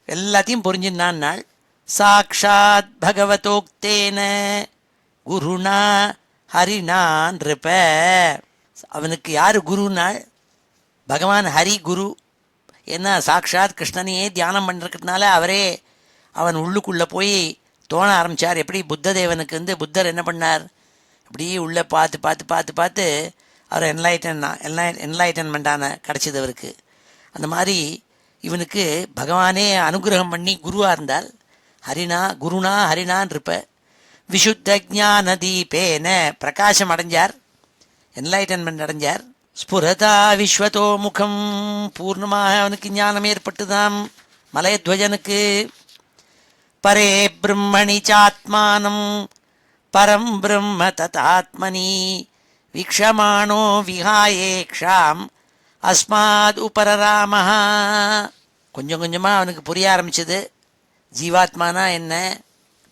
எல்லாத்தையும் புரிஞ்சிருந்தான் நாள். சாக்ஷாத் பகவதோக்தேன குருணா ஹரிணா நிருப. அவனுக்கு யார் குருனாள்? பகவான் ஹரி குரு. ஏன்னா சாக்ஷாத் கிருஷ்ணனையே தியானம் பண்ணிருக்கிறதுனால அவரே அவன் உள்ளுக்குள்ளே போய் தோண ஆரம்பித்தார். எப்படி புத்ததேவனுக்கு புத்தர் என்ன பண்ணார், அப்படியே உள்ளே பார்த்து பார்த்து பார்த்து பார்த்து அவர் என்லைட்டன்மெண்டான கிடச்சிது அவருக்கு. அந்த மாதிரி இவனுக்கு பகவானே அனுகிரகம் பண்ணி குருவாக இருந்தால் ஹரிணா குருணா ஹரிணான் இருப்ப. விசுத்த ஞான தீபேன பிரகாசம் அடைஞ்சார், என்லைட்டன்மெண்ட் அடைஞ்சார். ஸ்புரதா விஸ்வதோ முகம் பூர்ணமாக அவனுக்கு ஞானம் ஏற்பட்டுதாம் மலையத்வஜனுக்கு. பரே பிரம்மணி சாத்மானம் பரம் பிரம்ம ததாத்மனி வீக்ஷமானோ விஹாயேக்ஷாம் அஸ்மாத் உபரராமஹ. கொஞ்சம் கொஞ்சமாக அவனுக்கு புரிய ஆரம்பிச்சது. ஜீவாத்மானா என்ன,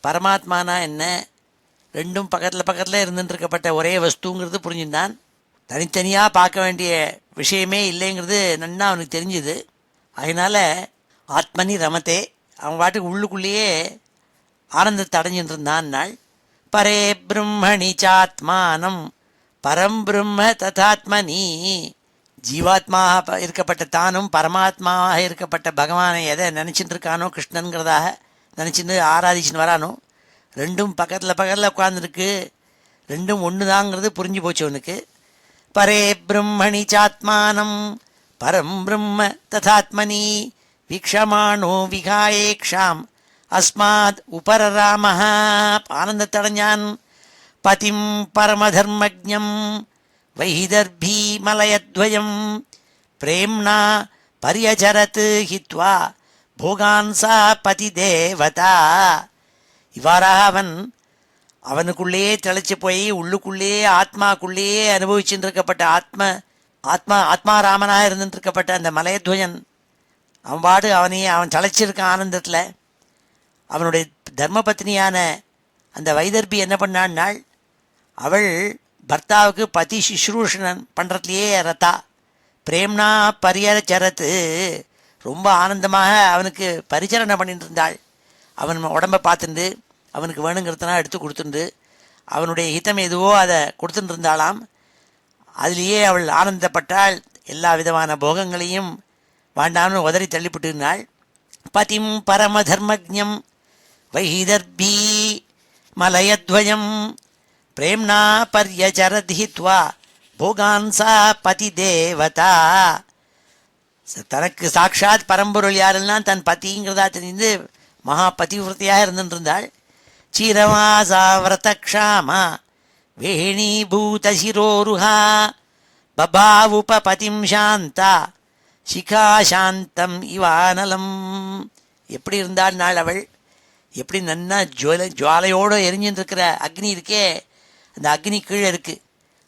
பரமாத்மானா என்ன, ரெண்டும் பக்கத்தில் பக்கத்தில் இருந்துருக்கப்பட்ட ஒரே வஸ்துங்கிறது புரிஞ்சுட்டான். தனித்தனியாக பார்க்க வேண்டிய விஷயமே இல்லைங்கிறது நன்னா அவனுக்கு தெரிஞ்சுது. அதனால் ஆத்மனி ரமத்தே, அவன் பாட்டுக்கு உள்ளுக்குள்ளேயே ஆனந்தத்தை அடைஞ்சிட்டு இருந்தான். நாள் பரே பிரம்மணி சாத்மானம் பரம் பிரம்ம ததாத்மனி. ஜீவாத்மாக இருக்கப்பட்ட தானும் பரமாத்மாவாக இருக்கப்பட்ட பகவானை எதை நினச்சிட்டு இருக்கானோ, கிருஷ்ணனுங்கிறதாக நினச்சிட்டு ஆராதிச்சுன்னு வரானோ, ரெண்டும் பக்கத்தில் பக்கத்தில் உட்காந்துருக்கு, ரெண்டும் ஒன்று தாங்கிறது புரிஞ்சு போச்சு அவனுக்கு. பரே பிரம்மணி சாத்மானம் பரம் பிரம்ம ததாத்மனி வீக்ஷமானோ விகாயேக்ஷாம் அஸ்மாத் உபரராமஹ. ஆனந்தத்தடைஞ்சான். பதிம் பரமதர்மஜம் வைதர்பீ மலயத்வயம் பிரேம்னா பரியச்சரத் ஹித்வா போகான் சா பதி தேவதா. இவ்வாறாக அவனுக்குள்ளேயே திளைச்சு போய் உள்ளுக்குள்ளேயே ஆத்மாக்குள்ளேயே அனுபவிச்சுட்டு இருக்கப்பட்ட ஆத்மாராமனாக இருந்துட்டு இருக்கப்பட்ட அந்த மலையத்வஜன் அவன் திளைச்சிருக்கான் ஆனந்தத்தில். அவனுடைய தர்மபத்னியான அந்த வைதர்பி என்ன பண்ணான்னாள், அவள் பர்த்தாவுக்கு பதி சுஷ்ரூஷணன் பண்ணுறதுலையே ரத்தா. பிரேம்னா பரியச்சரத்து, ரொம்ப ஆனந்தமாக அவனுக்கு பரிச்சரணை பண்ணிட்டு இருந்தாள். அவன் உடம்பை பார்த்துண்டு அவனுக்கு வேணுங்கிறதுனா எடுத்து கொடுத்துண்டு அவனுடைய ஹிதம் எதுவோ அதை கொடுத்துட்டு இருந்தாளாம். அதுலேயே அவள் ஆனந்தப்பட்டாள். எல்லா விதமான போகங்களையும் வாண்டாம்னு உதறி தள்ளிவிட்டுனாள். பதிம் பரமதர்மஜம் வைதர்பீ மலயத்வயம் பிரேம்னா பரியச்சரத்ஹித்வா போகான் சா பதி தேவதா. தனக்கு சாட்சாத் பரம்பொருள் யாருன்னா தன் பதிங்கிறதா தெரிந்து மகா பதிவிரத்தையாக இருந்துட்டு இருந்தாள். சிரவாசா விரதக்ஷாமா வேணீபூதசிரோருஹா பபாவுபதிம் சாந்தா சிகா சாந்தம் இவானலம். எப்படி இருந்தாள் நாள் அவள், எப்படி நன்னா ஜுவாலையோடு எரிஞ்சுட்டு இருக்கிற அக்னி இருக்கே, அந்த அக்னி கீழே இருக்குது,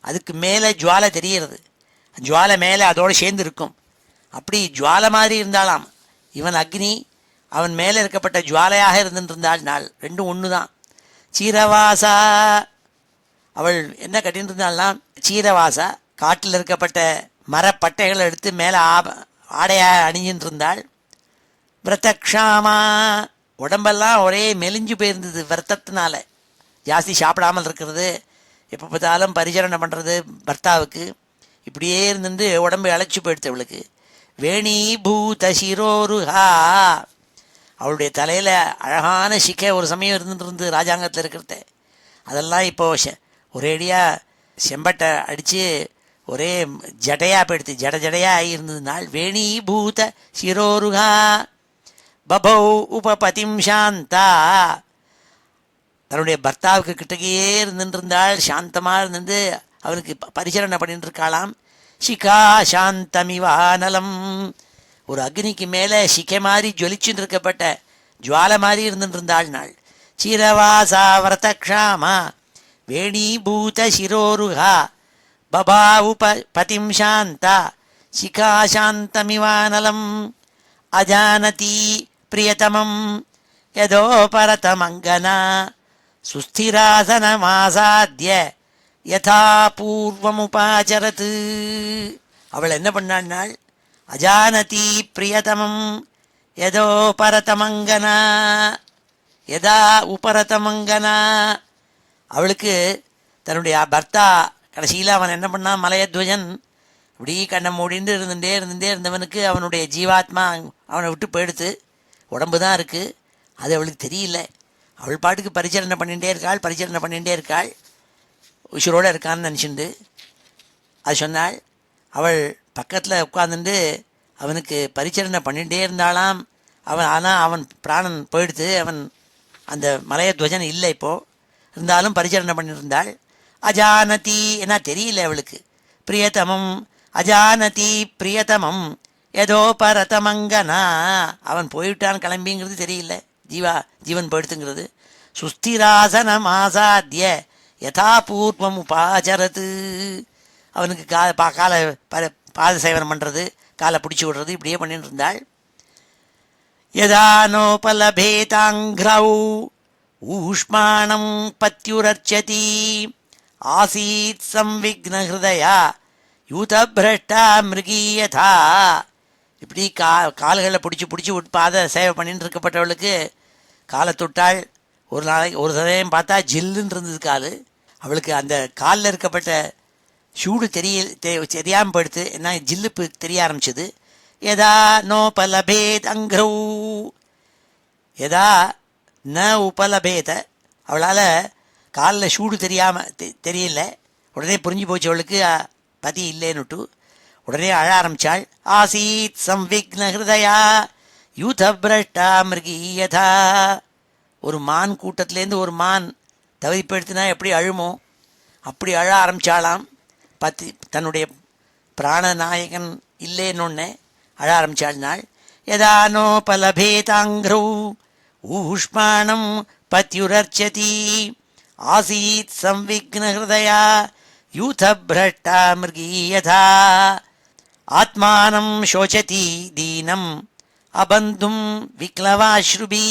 அதுக்கு மேலே ஜுவாலை தெரிகிறது, ஜுவாலை மேலே அதோடு சேர்ந்து இருக்கும். அப்படி ஜுவாலை மாதிரி இருந்தாலாம். இவன் அக்னி, அவன் மேலே இருக்கப்பட்ட ஜுவாலையாக இருந்துட்டு இருந்தாள் நாள். ரெண்டும் ஒன்று தான். சீரவாசா, அவள் என்ன கட்டின்னு இருந்தாள்னா சீரவாசா, காட்டில் இருக்கப்பட்ட மரப்பட்டைகளை எடுத்து மேலே ஆடையாக அணிஞ்சின்னு இருந்தாள். விரதக்ஷாமா, உடம்பெல்லாம் ஒரே மெலிஞ்சு போயிருந்தது விரதத்தினால. ஜாஸ்தி சாப்பிடாமல் இருக்கிறது, எப்போ பார்த்தாலும் பரிசரணை பண்ணுறது பர்த்தாவுக்கு, இப்படியே இருந்து உடம்பு இழைச்சி போயிடுது அவளுக்கு. வேணீபூத சிரோருஹா, அவளுடைய தலையில் அழகான சிக்கை ஒரு சமயம் இருந்துட்டு ராஜாங்கத்தில் இருக்கிறத, அதெல்லாம் இப்போது ஒரேடியாக செம்பட்டை அடித்து ஒரே ஜடையாக போயிடுது, ஜடையாக ஆகி இருந்ததுனால். வேணீபூத சிரோருஹா பபௌ உபபதிம் சாந்தா, தன்னுடைய பர்த்தாவுக்கு கிட்டக்கையே இருந்துட்டு இருந்தாள். சாந்தமாக இருந்து அவனுக்கு பரிசரணை பண்ணிட்டு இருக்காளாம். சிகா சாந்தமிவானலம், ஒரு அக்னிக்கு மேலே சிக்கை மாதிரி ஜொலிச்சுட்டு இருக்கப்பட்ட ஜுவாலை மாதிரி இருந்துட்டு இருந்தாள் நாள். சிரவாசா விரதக்ஷாமா வேணீபூத சிரோருஹா பபாவுபதிம் சாந்தா சிகா சாந்தமிவானலம். அஜானதி பிரியதமம் யதோபரதமங்கனா சுஸ்திராசனமாசாத்ய யதா பூர்வமுபாச்சரத். அவள் என்ன பண்ணாள், அஜானதி பிரியதமம் யதோபரதமங்கனா யதா உபரதமங்கனா. அவளுக்கு தன்னுடைய பர்த்தா கடைசியில் அவன் என்ன பண்ணான், மலையத்வஜன் இப்படி கண்ணை மூடிண்டு இருந்துட்டே இருந்தவனுக்கு அவனுடைய ஜீவாத்மா அவனை விட்டு போயிடுத்து. உடம்பு தான் இருக்குது, அது அவளுக்கு தெரியல. அவள் பாட்டுக்கு பரிசரணை பண்ணிகிட்டே இருக்காள், உசுரோடு இருக்கான்னு நினச்சிண்டு. அது சொன்னாள். அவள் பக்கத்தில் உட்காந்துட்டு அவனுக்கு பரிசரணை பண்ணிகிட்டே இருந்தாலாம். அவன் பிராணன் போயிடுத்து, அவன் அந்த மலையத்வஜன் இல்லை இப்போது, இருந்தாலும் பரிசரணை பண்ணியிருந்தாள். அஜானதி, என்ன தெரியல அவளுக்கு. பிரியதமம் அஜானதி பிரியதமம் யதோபரதமங்கனா, அவன் போயிட்டான் கிளம்பிங்கிறது தெரியல, ஜீவன் போயிடுத்துங்கிறது. சுஸ்திராசனம் ஆசாத்திய யதா பூர்வம் உபாச்சரத்து. அவனுக்கு காலை பாத சேவனம் பண்ணுறது, காலை பிடிச்சி விடுறது, இப்படியே பண்ணிட்டு இருந்தாள். யதா நோபலபேதாங்க்ரௌ ஊஷ்மாணம் பத்யுரர்ச்சதி ஆசீத் சம்விக்னஹிருதயா யூதபிரஷ்டா மிருகீயதா. இப்படி கால்களை பிடிச்சி பாத சேவை பண்ணிட்டு இருக்கப்பட்டவளுக்கு காலை தொட்டாள். ஒரு நாளைக்கு ஒரு சமயம் பார்த்தா ஜில்லுன்னு இருந்தது கால். அவளுக்கு அந்த காலில் இருக்கப்பட்ட சூடு தெரியாமல் போயிடுத்து. என்ன ஜில்லுப்பு தெரிய ஆரம்பிச்சது. யதா நோபலபேத் அங்க்ரௌ, யதா ந உபலபேத, அவளால் காலில் சூடு தெரியல. உடனே புரிஞ்சு போச்சு அவளுக்கு பதி இல்லைன்னுட்டு. உடனே அழ ஆரம்பித்தாள். ஆசீத் சம்விக்ன ஹிருதயா யூதபிரஷ்டா மிருகீயதா. ஒரு மான் கூட்டத்திலேருந்து ஒரு மான் தவிப்படுத்தினா எப்படி அழுமோ அப்படி அழ ஆரம்பித்தாளாம். தன்னுடைய பிராணநாயகன் இல்லைன்னொன்னே அழ ஆரம்பித்தாள் நாள். யதா நோபலபேதாங்க்ரௌ ஊஷ்மாணம் பத்யுரர்ச்சதி ஆசீத் சம்விக்னஹிருதயா யூதபிரஷ்டா மிருகீயதா. ஆத்மானம் சோச்சதி தீனம் அபந்தும் விக்லவாஸ்ருபி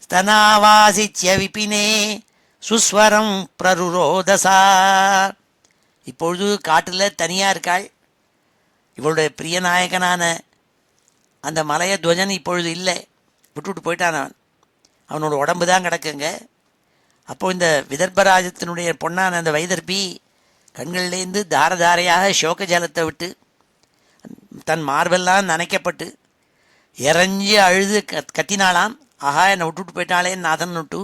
ஸ்தனாவாசித்ய விபினே சுஸ்வரம் பிரருரோதசா. இப்பொழுது காட்டில் தனியாக இருக்காள். இவளுடைய பிரியநாயகனான அந்த மலையத்வஜன் இப்பொழுது இல்லை, விட்டுவிட்டு போயிட்டான். அவனோட உடம்பு தான் கிடக்குங்க. அப்போது இந்த விதர்பராஜத்தினுடைய பொண்ணான அந்த வைதர்பி கண்கள்லேருந்து தாரதாரையாக சோக ஜலத்தை விட்டு தன் மார்பெல்லாம் நனைக்கப்பட்டு இறஞ்சி அழுது கத்தினாளாம். ஆஹா, என்னை விட்டுவிட்டு போயிட்டாளேன்னு நாதன் விட்டு.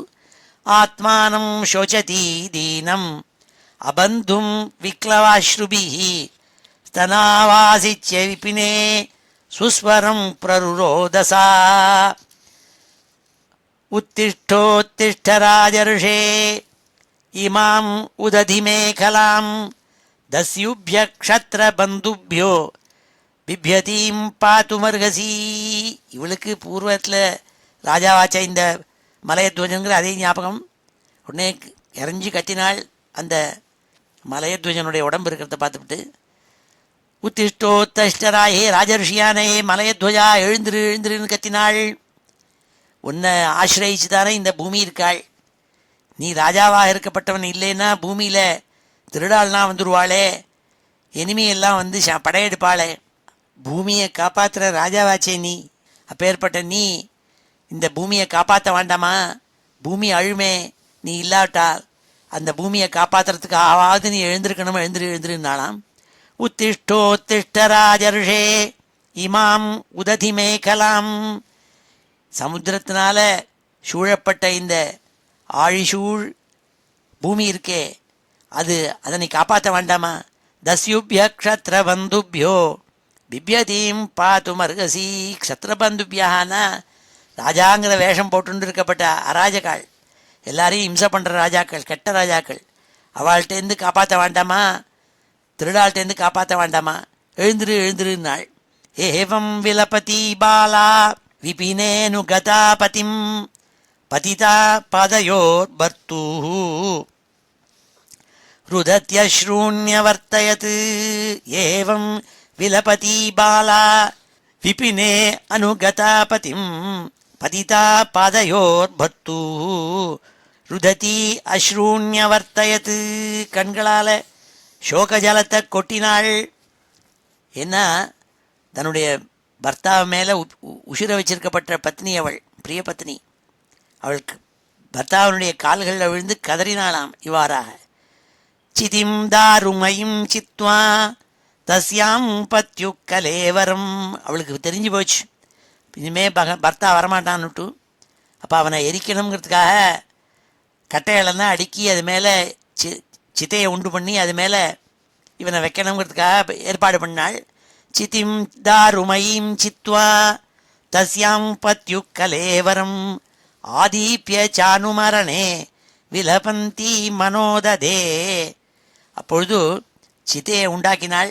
ஆத்மானம் சோச்சதி தீனம் அபந்தும் விக்லவாஸ்ருபிஹி ஸ்தனாவாசித்ய விபினே சுஸ்வரம் பிரருரோதசா. உத்திஷ்டோத்திஷ்ட ராஜர்ஷே இமாம் உததி மேகலாம் தஸ்யுப்ய க்ஷத்ர பந்துப்யோ பிப்யதீம் பாத்துமர்கசி. இவளுக்கு பூர்வத்தில் ராஜாவாச்ச இந்த மலையத்வஜனுங்கிற அதே ஞாபகம். உடனே இறஞ்சி கத்தினாள். அந்த மலையத்வஜனுடைய உடம்பு இருக்கிறத பார்த்துவிட்டு, உத்திஷ்டோத்தஷ்டராயே ராஜர்ஷியானே மலையத்வஜா எழுந்துருன்னு கத்தினாள். உன்னை ஆசிரயிச்சு தானே இந்த பூமி இருக்காள். நீ ராஜாவாக இருக்கப்பட்டவன் இல்லைன்னா பூமியில் திருடாள்னா வந்துடுவாளே, எனிமையெல்லாம் வந்து படையெடுப்பாளே. பூமியை காப்பாற்றுற ராஜாவாச்சே நீ. அப்பேற்பட்ட நீ இந்த பூமியை காப்பாற்ற வேண்டாமா? பூமி அழுமே நீ இல்லாட்டால். அந்த பூமியை காப்பாற்றுறதுக்கு ஆவாது நீ எழுந்திருக்கணும், எழுந்துருன்னாலாம். உத்திஷ்டோத்திஷ்ட ராஜர்ஷே இமாம் உததி மேகலாம். சமுத்திரத்தினால சூழப்பட்ட இந்த ஆழிசூழ் பூமி இருக்கே, அதை நீ காப்பாற்ற வேண்டாமா? தஸ்யுப்ய க்ஷத்ரபந்துப்யோ பிப்யதீம் பாத்து மர்கசி. க்ஷத்ரபந்துபியானா ராஜாங்கிற வேஷம் போட்டு இருக்கப்பட்ட அராஜகாள், எல்லாரையும் இம்சை பண்ணுற ராஜாக்கள், கெட்ட ராஜாக்கள். அவள்கிட்டேருந்து காப்பாற்ற வேண்டாமா? திருடாள்கிட்டேருந்து காப்பாற்ற வேண்டாமா? எழுந்துருன்னாள். ஏவம் விலபதி பாலா விபினேனு கதா பதிம் பதிதா பாதயோர் பர்த்தூ ருதத்யஸ்ரூண்யவர்த்தயத். ஏவம் விலபதி பாலா விபினே அனுகதா பதிம் பதிதா பாதயோர் பர்த்தூ ருததி அஸ்ரூண்யவர்த்தயத். கண்களால் சோகஜலத்தை கொட்டினாள். ஏன்னா தன்னுடைய பர்த்தா மேலே உசிர வச்சிருக்கப்பட்ட பத்னி அவள், பிரிய பத்னி. அவளுக்கு பர்த்தாவனுடைய கால்களில் விழுந்து கதறினாளாம் இவ்வாறாக. சிதிம் தாருமயும் சித்வா தஸ்யாம் பத்யு கலேவரம். அவளுக்கு தெரிஞ்சு போச்சு இனிமே பர்த்தா வரமாட்டான்னுட்டு. அப்போ அவனை எரிக்கணுங்கிறதுக்காக கட்டையிலன்னா அடுக்கி அது மேலே சித்தையை உண்டு பண்ணி அது மேலே இவனை வைக்கணுங்கிறதுக்காக ஏற்பாடு பண்ணாள். சிதிம் தாருமயீம் சித்வா தஸ்யாம் பத்யு கலேவரம் ஆதீப்ய சானுமரணே விலபந்தி மனோததே. அப்பொழுது சித்தையை உண்டாக்கினாள்,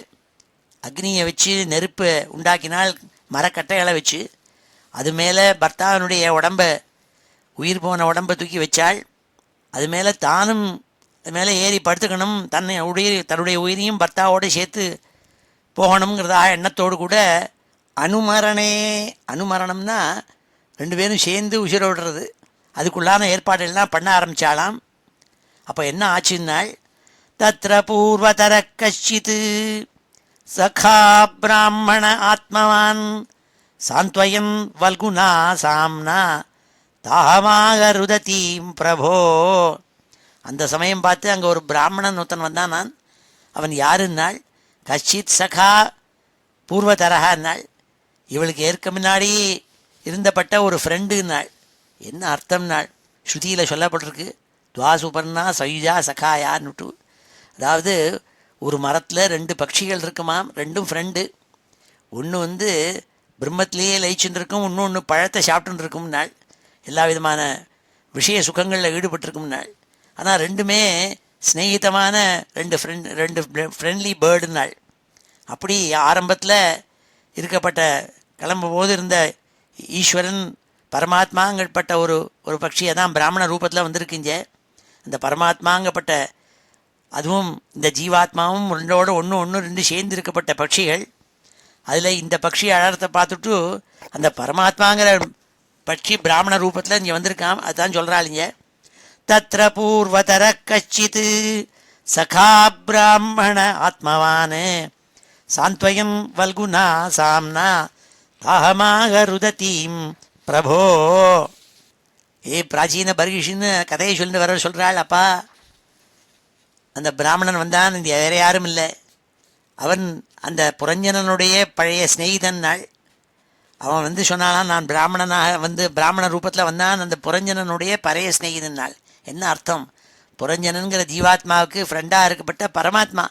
அக்னியை வச்சு நெருப்பு உண்டாக்கினாள், மரக்கட்டைகளை வச்சு. அது மேலே பர்த்தாவனுடைய உடம்பை, உயிர் போன உடம்பை தூக்கி வச்சாள். அது மேலே தானும் அது மேலே ஏறி படுத்துக்கணும், தன்னுடைய உயிரையும் பர்த்தாவோடு சேர்த்து போகணுங்கிறதா எண்ணத்தோடு கூட அனுமரணம்னா ரெண்டு பேரும் சேர்ந்து உசிரை விடுறது, அதுக்குள்ளான ஏற்பாடுகள்லாம் பண்ண ஆரம்பித்தாலாம். அப்போ என்ன ஆச்சுன்னாள், தத்ர பூர்வதர கஷ்சித் சகா பிராமண ஆத்மவான் சாந்த்வயன் வல்குணா சாம்னா தாமாக ருததீம் பிரபோ. அந்த சமயம் பார்த்து அங்கே ஒரு பிராமணன் ஒருத்தன் வந்தான். நான் அவன் யாருன்னாள், கஷ்சித் சகா பூர்வதரகான்னாள், இவளுக்கு ஏற்க முன்னாடி இருந்தப்பட்ட ஒரு ஃப்ரெண்டுன்னாள். என்ன அர்த்தம்னாள், ஸ்ருதியில் சொல்லப்பட்டிருக்கு, துவாசுபர்ணா சயுஜா சகாயான்னுட்டு. அதாவது ஒரு மரத்தில் ரெண்டு பட்சிகள் இருக்குமாம், ரெண்டும் ஃப்ரெண்டு. ஒன்று பிரம்மத்திலேயே லயிச்சுன்னு இருக்கும், இன்னொன்று பழத்தை சாப்பிட்டுன்னு இருக்கும்னாள், எல்லா விதமான விஷய சுகங்களில் ஈடுபட்டிருக்கும்னாள். ஆனால் ரெண்டுமே ஸ்நேகிதமான ரெண்டு ஃப்ரெண்ட்லி பேர்டுனாள். அப்படி ஆரம்பத்தில் இருக்கப்பட்ட கிளம்பும்போது இருந்த ஈஸ்வரன் பரமாத்மாங்கப்பட்ட ஒரு பட்சியை தான் பிராமண ரூபத்தில் வந்திருக்குங்க. அந்த பரமாத்மாங்கப்பட்ட அதுவும் இந்த ஜீவாத்மாவும் ரெண்டோட ஒன்று ரெண்டு சேர்ந்து இருக்கப்பட்ட பட்சிகள். அதில் இந்த பட்சி அழகத்தை பார்த்துட்டு அந்த பரமாத்மாங்கிற பட்சி பிராமண ரூபத்தில் இங்கே வந்திருக்கான். அதுதான் சொல்கிறாளிங்க, தத்ர பூர்வதர கச்சித் சகா பிராமண ஆத்மவான் சாந்த்வயம் வல்குணா சாம்னா தாகமாக ருததீம் பிரபோ. பிராச்சீன பர்கிஷின்னு கதையை சொல்லிட்டு வர சொல்கிறாள். அப்பா, அந்த பிராமணன் வந்தான், இந்த வேற யாரும் இல்லை, அவன் அந்த புரஞ்சனனுடைய பழைய ஸ்நேகிதன் நாள். அவன் சொன்னாலாம், நான் பிராமணனாக பிராமண ரூபத்தில் வந்தான், அந்த புரஞ்சனனுடைய பழைய ஸ்நேகிதன் நாள். என்ன அர்த்தம், புரஞ்சனனுங்கிற ஜீவாத்மாவுக்கு ஃப்ரெண்டாக இருக்கப்பட்ட பரமாத்மா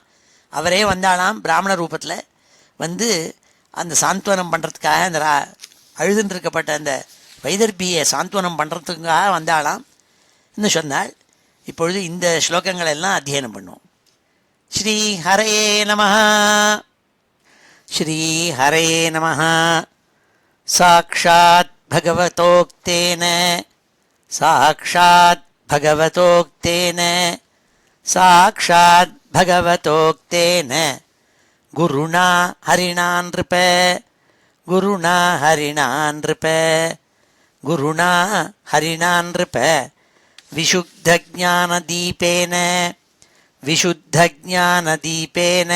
அவரே வந்தாலாம் பிராமண ரூபத்தில் அந்த சாந்த்வனம் பண்ணுறதுக்காக, அந்த அழுதுன்னு இருக்கப்பட்ட அந்த வைதர்பியை சாந்த்வனம் பண்ணுறதுக்காக வந்தாலாம் என்று சொன்னாள். இப்பொழுது இந்த ஸ்லோகங்கள் எல்லாம் அத்தியனம் பண்ணுவோம். ஸ்ரீ ஹரே நமஹ. ஸ்ரீ ஹரே நமஹ. சாக்ஷாத் பகவதோக்தேன சாக்ஷாத் பகவதோக்தேன சாக்ஷாத் பகவதோக்தேன குருணா ஹரிணா நிருப குருணா ஹரிணா நிருப குருணா ஹரிணா நிருப விசுத்தஞானதீபேன விசுத்தஞானதீபேன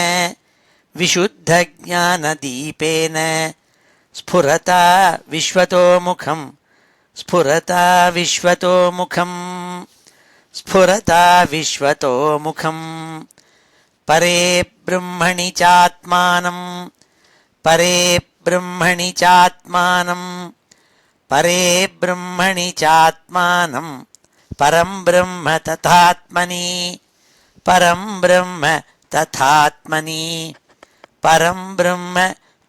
விசுத்தஞானதீபேன ஸ்புரதா விஸ்வதோமுகம் ஸ்புரதா விஸ்வதோமுகம் ஸ்புரதா விஸ்வதோமுகம் பரே பிரம்மணி சாத்மானம் பரே பிரம்மணி சாத்மானம் பரே பிரம்மணி சாத்மானம் பரம் பிரம்ம ததாத்மனி பரம் பிரம்ம ததாத்மனி பரம் பிரம்ம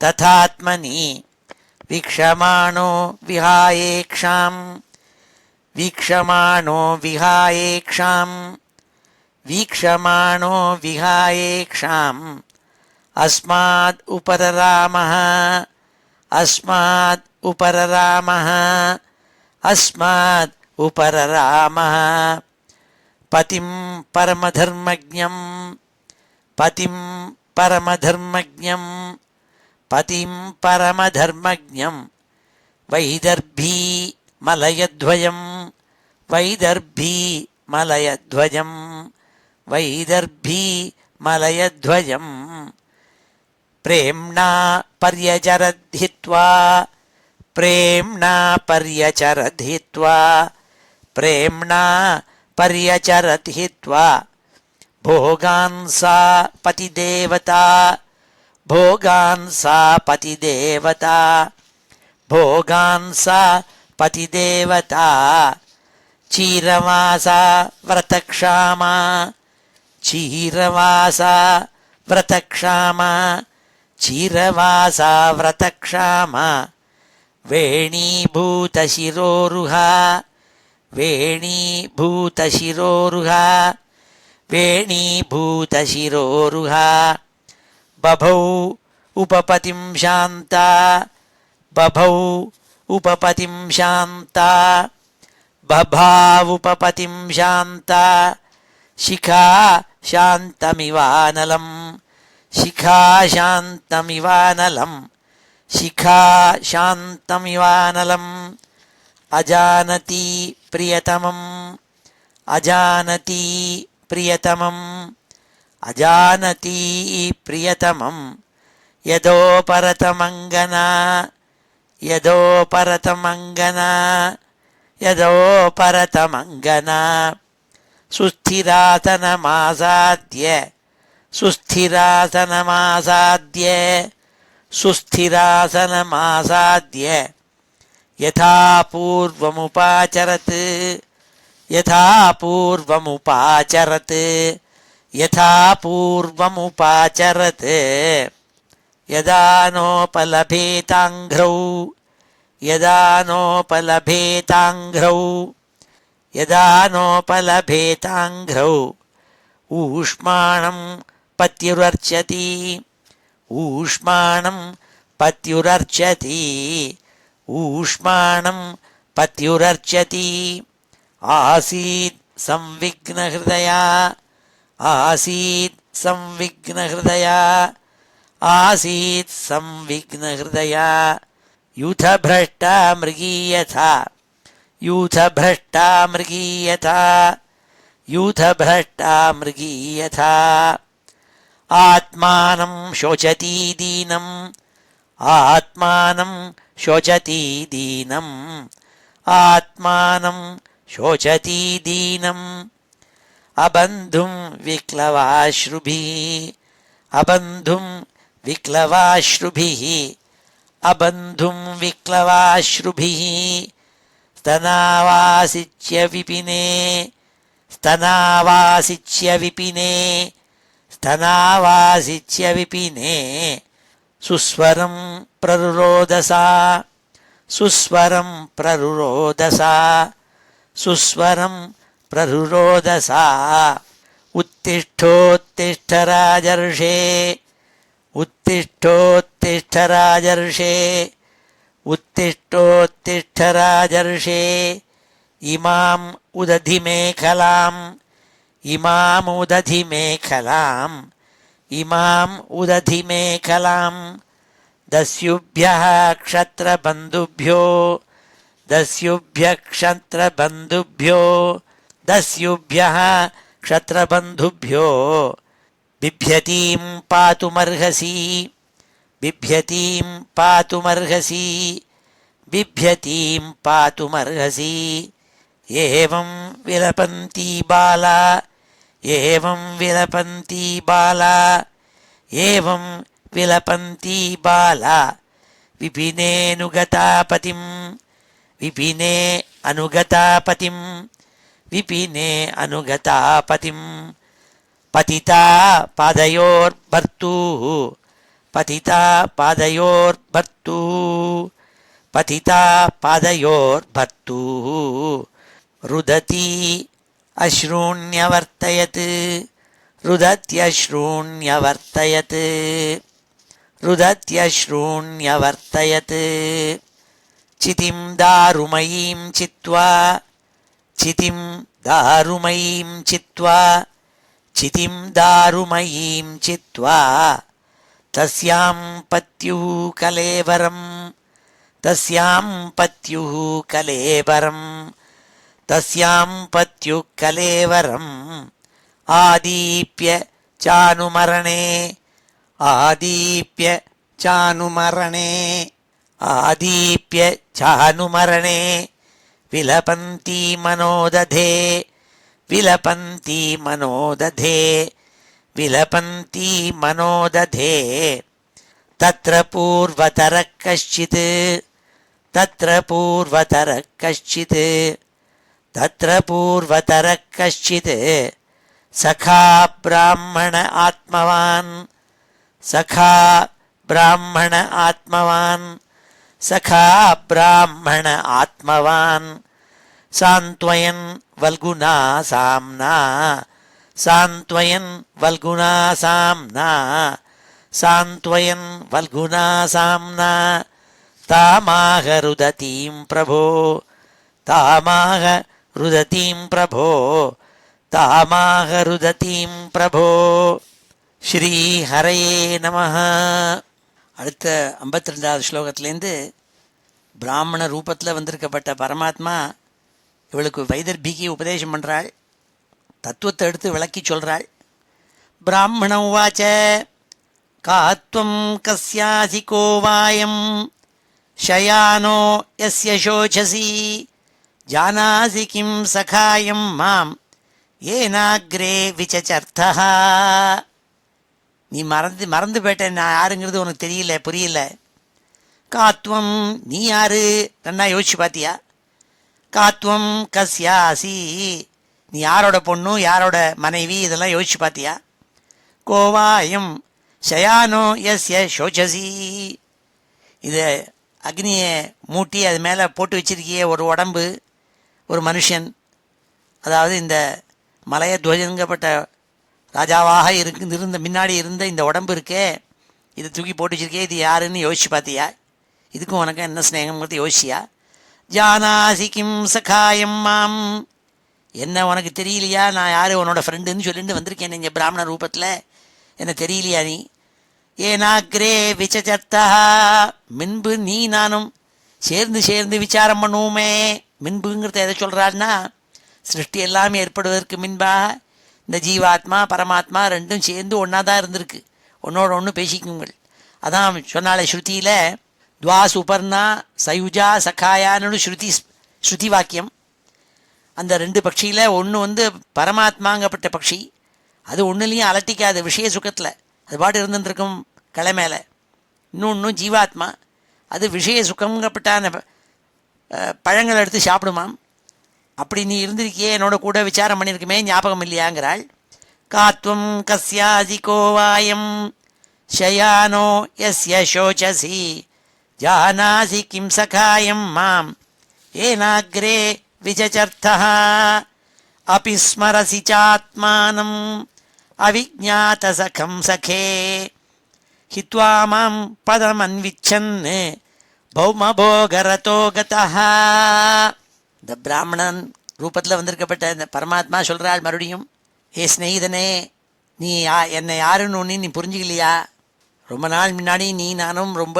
ததாத்மனி வீக்ஷமாணோ விஹாயேக்ஷாம் வீக்ஷமாணோ விஹாயேக்ஷாம் வீக்ஷமாணோ விஹாயேக்ஷாம் அஸ்மாத் உபரராமஹ அஸ்மாத் உபரராமஹ அஸ்மாத் உபரராமஹ பதிம் பரமதர்மஜ்ஞம் பதிம் பரமதர்மஜ்ஞம் பதிம் பரமதர்மஜ்ஞம் வைதர்பீ மலயத்வயம் வைதர்பீ மலயத்வயம் வைதர்பீ மலயத்வயம் பிரேம்ணா பர்யச்சரத்ஹித்வா பிரேம்ணா பர்யச்சரத்ஹித்வா பிரேம்ணா பர்யச்சரத்ஹித்வா भोगान् सा पतिदेवता भोगान् सा पतिदेवता भोगान् सा पतिदेवता चीरवासा व्रतक्षामा चीरवासा व्रतक्षामा चीरवासा व्रतक्षामा वेणीभूतशिरोरुहा वेणीभूतशिरोरुहा वेणीभूतशिरोरुहा बभौ उपपतिं शान्ता बभौ उपपतिं शान्ता बभावुपपतिं शान्ता शिखा शान्तमिवानलं शिखा शान्तमिवानलं शिखा शान्तमिवानलम् अजानति प्रियतमम् अजानति प्रियतमम् अजानति प्रियतमम् यदोपरतमङ्गना यदोपरतमङ्गना यदोपरतमङ्गना सुस्थिरासनमासाद्य सुस्थिरासनमासाद्य सुस्थिरासनमासाद्य यथा पूर्वमुपाचरत् यथा पूर्वमुपाचरत् यथा पूर्वमुपाचरत् यदा नोपलभेताङ्घ्रौ यदा नोपलभेताङ्घ्रौ यदा नोपलभेताङ्घ्रौ ऊष्माणं पत्युरर्चति ऊष्माणं पत्युरर्चति ऊष्माणं पत्युरर्चति आसीत् संविघ्नहृदया आसीत् संविघ्नहृदया आसीत् संविघ्नहृदया यूथभ्रष्टा मृगीयथा यूथभ्रष्टा मृगीयथा यूथभ्रष्टा मृगीयथा आत्मानं शोचति दीनम् आत्मानं शोचति दीनम् आत्मानं शोचति दीनम् अबन्धुं विक्लवाश्रुभिः अबन्धुं विक्लवाश्रुभिः अबन्धुं विक्लवाश्रुभिः स्तनावासिच्य विपिने स्तनावासिच्य विपिने स्तनावासिच्य विपिने सुस्वरं प्ररुरोदसा सुस्वरं प्ररुरोदसा सुस्वरं प्ररुरोदसा उत्तिष्ठोत्तिष्ठ राजर्षे उत्तिष्ठोत्तिष्ठ राजर्षे उत्तिष्ठोत्तिष्ठ राजर्षे इमाम् उदधिमेखलाम् इमामुदधिमेखलाम् इमाम् उदधिमेखलाम् दस्युभ्यः क्षत्रबन्धुभ्यो दस्युभ्यः क्षत्रबन्धुभ्यो दस्युभ्यः क्षत्रबन्धुभ्यो बिभ्यतीं पातुमर्हसि बिभ्यतीं पातुमर्हसि बिभ्यतीं पातुमर्हसि एवं विलपन्ति बाला एवं विलपन्ति बाला एवं विलपन्ति बाला विपिनेऽनुगतापतिं विपिने अनुगतापतिं विपिने अनुगतापतिं पतिता पादयोर्भर्तुः पतिता पादयोर्भर्तुः पतिता पादयोर्भर्तुः रुदति अश्रूण्यवर्तयत् रुदत्यश्रूण्यवर्तयत् रुदत्यश्रूण्यवर्तयत् चितिं दारुमयीं चित्वा चितिं दारुमयीं चित्वा चितिं दारुमयीं चित्वा तस्यां पत्युः कलेवरम् तस्यां पत्युः कलेवरम् तस्यां पत्युः कलेवरम् आदीप्य चानुमरणे आदीप्य चानुमरणे आदीप्य चानुमरणे विलपन्ति मनोदधे विलपन्ति मनोदधे विलपन्ति मनोदधे तत्र पूर्वतरः कश्चित् तत्र पूर्वतरः कश्चित् तत्र पूर्वतरः कश्चित् सखा ब्राह्मण आत्मवान् सखा ब्राह्मण आत्मवान् सखा ब्राह्मण आत्मवान् सान्त्वयन् वल्गुना साम्ना सान्त्वयन् वल्गुना साम्ना सान्त्वयन् वल्गुना साम्ना तामाह रुदतीं प्रभो तामाह रुदतीं प्रभो தாமாகருததீம் பிரபோ ஸ்ரீஹரயே நமஹ. அடுத்த 52வது ஸ்லோகத்திலேருந்து பிராமண ரூபத்தில் வந்திருக்கப்பட்ட பரமாத்மா இவளுக்கு வைதர்பிக்கு உபதேசம் பண்ணுறாள், தத்துவத்தை எடுத்து விளக்கி சொல்கிறாள். பிராமணம் வாச்ச காத்வம் கஸ்யாசி கோவாயம் ஷயானோ யஸ்ய சோச்சசி ஜானாசி கிம் சகாயம் மாம் ஏனாக்ரே விசச்சர்த்தா. நீ மறந்து போயிட்ட, நான் யாருங்கிறது உனக்கு தெரியல, புரியல. காத்வம், நீ யாரு நன்னா யோசிச்சு பார்த்தியா? காத்வம் கஸ்யாசி, நீ யாரோட பொண்ணு, யாரோட மனைவி, இதெல்லாம் யோசிச்சு பார்த்தியா? கோவாயம் ஷயானோ யஸ்ய சோச்சசி, இது அக்னியை மூட்டி அது மேலே போட்டு வச்சிருக்கிய ஒரு உடம்பு, ஒரு மனுஷன், அதாவது இந்த மலையத்வஜங்கப்பட்ட ராஜாவாக இருந்த முன்னாடி இருந்த இந்த உடம்பு இருக்கே, இதை தூக்கி போட்டு வச்சிருக்கே, இது யாருன்னு யோசிச்சு பார்த்தியா? இதுக்கும் உனக்கு என்ன ஸ்நேகங்கிறது யோசிச்சியா? ஜானாசி கிம் சகாயம் மாம், என்ன உனக்கு தெரியலையா? நான் யார், உன்னோட ஃப்ரெண்டுன்னு சொல்லிட்டு வந்திருக்கேன் இங்கே பிராமண ரூபத்தில், என்ன தெரியலையா நீ? ஏனாக்ரே விசச்சர்த்தா, முன்பு நீ நானும் சேர்ந்து விசாரம் பண்ணுவோமே. முன்புங்கிறத எதை சொல்கிறான்னா, சிருஷ்டி எல்லாம் ஏற்படுவதற்கு முன்பாக இந்த ஜீவாத்மா பரமாத்மா ரெண்டும் சேர்ந்து ஒன்றா தான் இருந்திருக்கு, ஒன்றோட ஒன்று பேசிக்குங்கள். அதான் சொன்னாலே ஸ்ருதியில் துவா சுபர்ணா சயுஜா சகாயான்னு ஸ்ருதி வாக்கியம். அந்த ரெண்டு பட்சியில் ஒன்று பரமாத்மாங்கப்பட்ட பட்சி, அது ஒன்றுலேயும் அலட்டிக்காது விஷய சுகத்தில், அது பாட்டு இருந்துருக்கும் களை மேலே. இன்னொன்று ஜீவாத்மா, அது விஷய சுகங்கப்பட்டான பழங்களை எடுத்து சாப்பிடுமாம். அப்படி நீ இருந்திருக்கியே, என்னோட கூட விசாரம் பண்ணியிருக்குமே, ஞாபகம் இல்லையாங்கிறாள். காத்வம் கஸ்யாசி கோவாயம் ஷயானோ யஸ்ய சோச்சசி ஜானாசி கிம் சகாயம் மாம் ஏனாக்ரே விசச்சர்த்தா அபி ஸ்மரசி சாத்மானம் அவிஜ்ஞாதசகம் சகே ஹித்வா மாம் பதமன்விச்சன் பௌமபோகரதோ கதஹ. இந்த பிராமணன் ரூபத்தில் வந்திருக்கப்பட்ட இந்த பரமாத்மா சொல்கிறாள் மறுபடியும், ஏ ஸ்நேகிதனே, நீ என்னை யாருன்னு ஒன்று நீ புரிஞ்சுக்கலையா? ரொம்ப நாள் முன்னாடி நீ நானும் ரொம்ப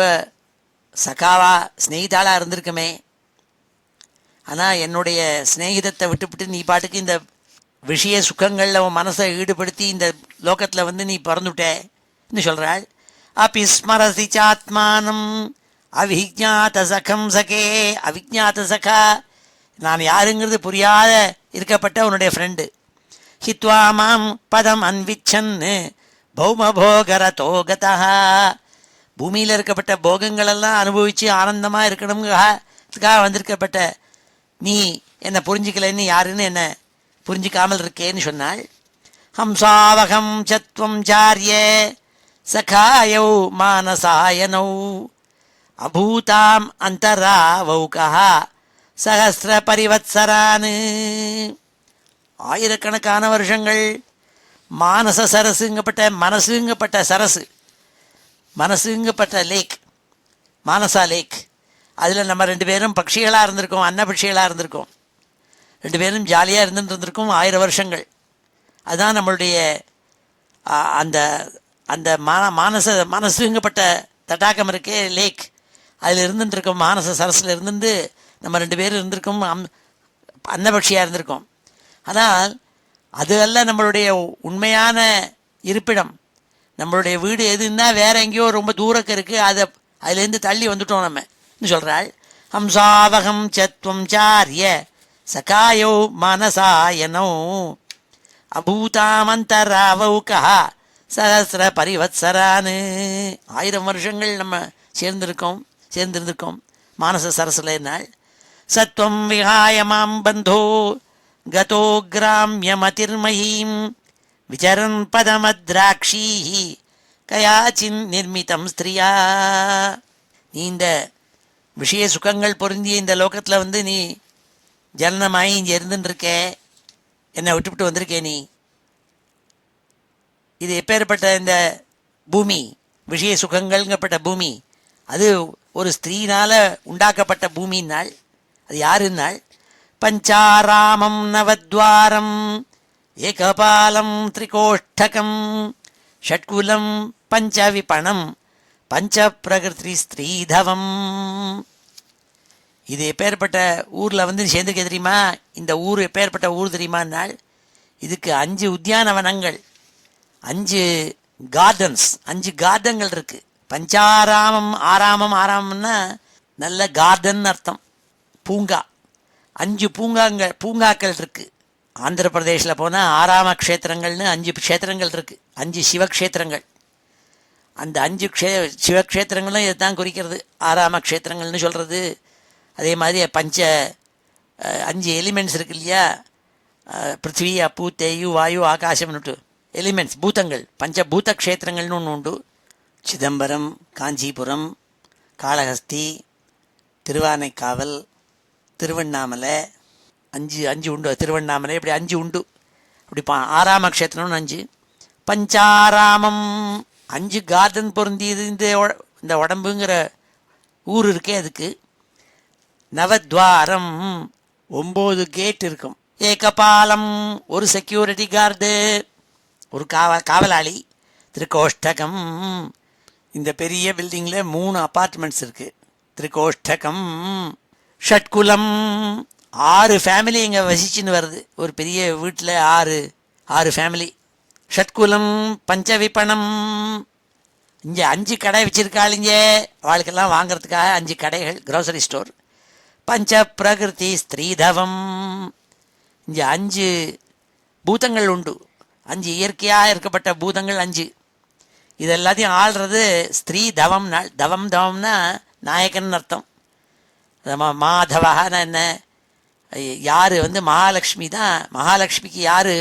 சகாவா ஸ்நேகிதாளாக இருந்திருக்குமே, ஆனால் என்னுடைய ஸ்நேகிதத்தை விட்டுவிட்டு நீ பாட்டுக்கு இந்த விஷய சுகங்களில் உன் மனசை ஈடுபடுத்தி இந்த லோகத்தில் நீ பிறந்துட்டேன்னு சொல்கிறாள். அபி ஸ்மரசி சாத்மானம் அவிஜ்ஞாத சகம் சகே, அவிஜ்ஞாத சகா, நான் யாருங்கிறது புரியாத இருக்கப்பட்ட உன்னுடைய ஃப்ரெண்டு. ஹித்வா மாம் பதம் அன்விச்சன் பௌமபோகரதோ கதா, பூமியில் இருக்கப்பட்ட போகங்களெல்லாம் அனுபவித்து ஆனந்தமாக இருக்கணுங்கிறதுக்காக வந்திருக்கப்பட்ட நீ என்னை புரிஞ்சிக்கலன்னு யாருன்னு என்னை புரிஞ்சிக்காமல் இருக்கேன்னு சொன்னாள். ஹம்சாவகம் சத்வம் சாரிய சகாயௌ மானசாயனௌ அபூதாம் அந்தராவௌகா சஹஸ்ர பரிவத்சரானு. ஆயிரக்கணக்கான வருஷங்கள் மானச சரசுங்கப்பட்ட மனசுங்கப்பட்ட சரசு, மனசுங்கப்பட்ட லேக், மானசா லேக், அதில் நம்ம ரெண்டு பேரும் பட்சிகளாக இருந்திருக்கோம், அன்னபட்சிகளாக இருந்திருக்கோம், ரெண்டு பேரும் ஜாலியாக இருந்துருக்கோம் 1000 வருஷங்கள். அதுதான் நம்மளுடைய அந்த அந்த மனசுங்கப்பட்ட தடாகம் இருக்கே லேக், அதில் இருந்துருக்கோம், மானச சரஸில் இருந்து நம்ம ரெண்டு பேரும் இருந்திருக்கோம், அன்னபட்சியாக இருந்திருக்கோம். ஆனால் அது அல்ல நம்மளுடைய உண்மையான இருப்பிடம். நம்மளுடைய வீடு எதுன்னா வேற எங்கேயோ ரொம்ப தூரக்கு இருக்குது, அதுலேருந்து தள்ளி வந்துட்டோம் நம்மன்னு சொல்கிறாள். ஹம்சாவகம் சத்வம் சாரிய சகாயோ மனசாயனோ அபூதாமந்தராவௌகா சஹஸ்ர பரிவத்சரானு. 1000 வருஷங்கள் நம்ம சேர்ந்திருந்திருக்கோம் மானச சரஸில். நாள் சத்வம் விஹாய மாம் பந்தோ கதோ கிராமியமதிர்மயீம் விசரன் பதமத்ராட்சீ கயாச்சின் நிர்மிதம் ஸ்திரியா. நீ இந்த விஷய சுகங்கள் பொருந்திய இந்த லோகத்தில் நீ ஜனனமாகி இங்கே இருந்துருக்கே, என்னை விட்டுவிட்டு வந்திருக்கே நீ. இது எப்பேற்பட்ட இந்த பூமி, விஷய சுகங்கள்ங்கப்பட்ட பூமி, அது ஒரு ஸ்திரீனால் உண்டாக்கப்பட்ட பூமின்னாள். அது யாருன்னாள்? பஞ்சாராமம் நவத்வாரம் ஏகபாலம் திரிகோஷ்டகம் ஷட்குலம் பஞ்சவிபணம் பஞ்சப்பிரகிருதி ஸ்திரீதவம். இது எப்பேற்பட்ட ஊரில் வந்து சேர்ந்துருக்க தெரியுமா? இந்த ஊர் எப்பேற்பட்ட ஊர் தெரியுமானால், இதுக்கு 5 உத்தியானவனங்கள், 5 கார்டன்ஸ், 5 கார்டன்கள் இருக்குது. பஞ்சாராமம், ஆராமம்னா நல்ல கார்டன் அர்த்தம், பூங்கா. 5 பூங்காக்கள் இருக்குது. ஆந்திர பிரதேசில் போனால் ஆராம க்ஷேத்திரங்கள்னு 5 க்ஷேத்திரங்கள் இருக்குது, 5 சிவக்ஷேத்திரங்கள். அந்த 5 சிவக்ஷேத்திரங்களும் இதை தான் குறிக்கிறது, ஆராம க்ஷேத்திரங்கள்னு சொல்கிறது. அதே மாதிரி 5 எலிமெண்ட்ஸ் இருக்கு இல்லையா, பிருத்திவி, அப்பு, தேயு, வாயு, ஆகாசம்னுட்டு எலிமெண்ட்ஸ், பூதங்கள், பஞ்சபூத க்ஷேத்திரங்கள்னு ஒன்று உண்டு. சிதம்பரம், காஞ்சிபுரம், காளஹஸ்தி, திருவானைக்காவல், திருவண்ணாமலை, 5 உண்டு. திருவண்ணாமலை இப்படி 5 உண்டு. அப்படி ஆராம க்ஷேத்திரம்னு 5. பஞ்சாராமம் 5 கார்டன் பொருந்தியது இந்த உடம்புங்கிற ஊர் இருக்கே. அதுக்கு நவத்வாரம் 9 கேட் இருக்கும். ஏகபாலம் ஒரு செக்யூரிட்டி கார்டு, ஒரு காவலாளி. திரிகோஷ்டகம் இந்த பெரிய பில்டிங்கில் 3 அப்பார்ட்மெண்ட்ஸ் இருக்குது. திரிகோஷ்டகம் ஷட்குலம் 6 ஃபேமிலி இங்கே வசிச்சுன்னு வருது. ஒரு பெரிய வீட்டில் 6 ஃபேமிலி. ஷட்குலம் பஞ்சவிபணம் இங்கே 5 கடை வச்சுருக்காளிங்க, வாழ்க்கெல்லாம் வாங்கிறதுக்காக 5 கடைகள், க்ரோசரி ஸ்டோர். பஞ்ச பிரகிருதி ஸ்திரீதவம் இங்கே 5 பூதங்கள் உண்டு. 5 இயற்கையாக இருக்கப்பட்ட பூதங்கள் 5. இது எல்லாத்தையும் ஆள்றது ஸ்திரீ தவம் நாள். தவம்னா நாயகன் அர்த்தம். மாதவஹான்னா என்ன, யார் வந்து மகாலட்சுமி தான், மகாலட்சுமிக்கு யார்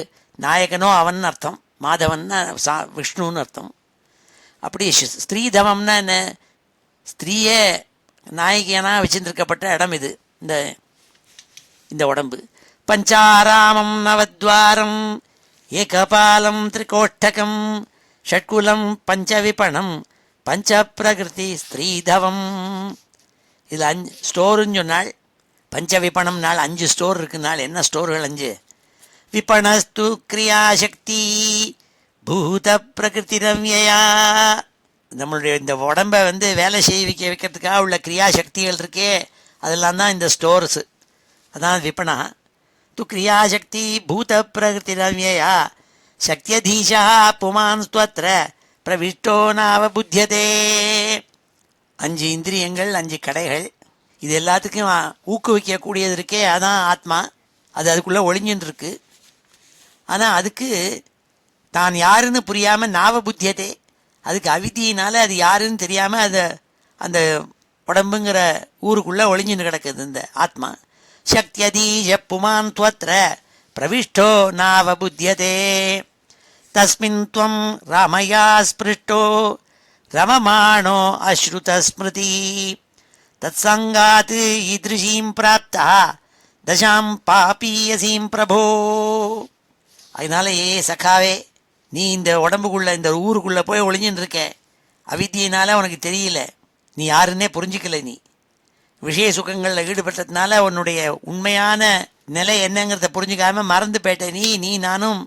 நாயகனோ அவன் அர்த்தம். மாதவன்னா விஷ்ணுன்னு அர்த்தம். அப்படி ஸ்திரீ தவம்னா என்ன, ஸ்திரீயே நாயகியனாக வச்சுருக்கப்பட்ட இடம் இது, இந்த உடம்பு. பஞ்சாராமம் நவத்வாரம் ஏகபாலம் திரிகோஷ்டகம் ஷட்குலம் பஞ்சவிபணம் பஞ்சப்பிரகிருதி ஸ்திரீதவம். இதில் 5 ஸ்டோருன்னு சொன்னால், பஞ்சவிபணம் நாள் 5 ஸ்டோர் இருக்குனாள். என்ன ஸ்டோர்கள் 5? விபணஸ்து கிரியாசக்தி பூத பிரகிருதி ரவ்யா. நம்மளுடைய இந்த உடம்பை வந்து வேலை செய்ய வைக்கிறதுக்காக உள்ள கிரியாசக்திகள் இருக்கே, அதெல்லாம் தான் இந்த ஸ்டோர்ஸு. அதான் விபணா. து கிரியாசக்தி பூத பிரகிருதி ரவ்யா சக்தியதீஷா புமான் ஸ்வத்ர பிரவிஷ்டோ நாவபுத்தியதே. 5 இந்திரியங்கள், 5 கடைகள், இது எல்லாத்துக்கும் ஊக்குவிக்கக்கூடியது இருக்கே, அதான் ஆத்மா. அது அதுக்குள்ளே ஒளிஞ்சுன்னு இருக்கு. ஆனால் அதுக்கு தான் யாருன்னு புரியாமல் நாவபுத்தியதே, அதுக்கு அவித்தியினால் அது யாருன்னு தெரியாமல் அந்த உடம்புங்கிற ஊருக்குள்ளே ஒளிஞ்சுன்னு கிடக்குது இந்த ஆத்மா. சக்தியதீஷ புமான் துவத்ர பிரவிஷ்டோ நாவபுத்தியதே தஸ்மின் துவம் ராமயா ஸ்பிருஷ்டோ ரமமாணோ அஸ்ருதஸ்மிருதி தத் சங்காத் ஈத்ருஷீம் பிராப்தா தசாம் பாபீயசீம் பிரபோ. அதனால சகாவே, நீ இந்த உடம்புக்குள்ளே இந்த ஊருக்குள்ளே போய் ஒளிஞ்சுன்னு இருக்க. அவித்தியினால் உனக்கு தெரியல, நீ யாருன்னே புரிஞ்சிக்கல. நீ விஷய சுகங்களில் ஈடுபட்டதுனால உன்னுடைய உண்மையான நிலை என்னங்கிறத புரிஞ்சுக்காமல் மறந்து போயிட்ட. நீ நானும்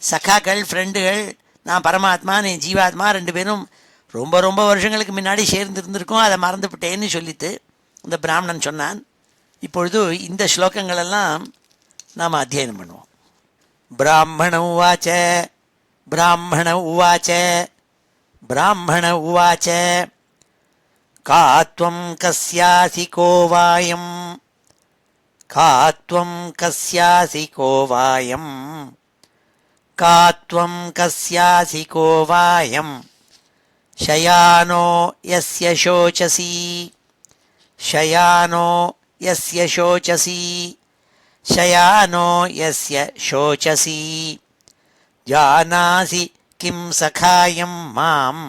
சகாக்கள், ஃப்ரெண்டுகள், நான் பரமாத்மா, நீ ஜீவாத்மா, 2 பேரும் ரொம்ப ரொம்ப வருஷங்களுக்கு முன்னாடி சேர்ந்து இருந்திருக்கோம், அதை மறந்துவிட்டேன்னு சொல்லிட்டு இந்த பிராமணன் சொன்னான். இப்பொழுது இந்த ஸ்லோகங்களெல்லாம் நாம் அத்தியனம் பண்ணுவோம். பிராமண உவாச்ச பிராமண உவாச்ச பிராமண உவாச்ச காத்வம் கஸ்யாசி கோவாயம் காத்வம் கஸ்யாசி கோவாயம் காத்வம் கஸ்யாசி கோவாயம் ஷயானோ யஸ்ய சோச்சசி ஷயானோ யஸ்ய சோச்சசி ஷயானோ யஸ்ய சோச்சசி ஜானாசி கிம் சகாயம் மாம்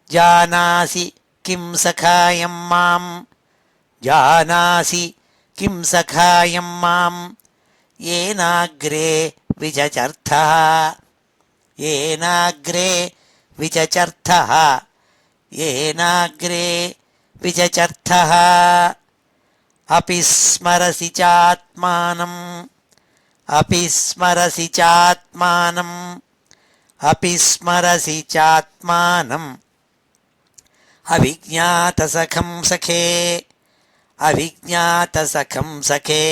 ஜானாசி கிம் சகாயம் மாம் ஜானாசி கிம் சகாயம் மாம் ஏனாக்ரே விசசர்த்தः ஏனாக்ரே விசசர்த்தः ஏனாக்ரே விசசர்த்தः அபி ஸ்மரசி சாத்மானம் अपि स्मरसि चात्मानम् अपि स्मरसि चात्मानम् अविज्ञातसखं सखे अविज्ञातसखं सखे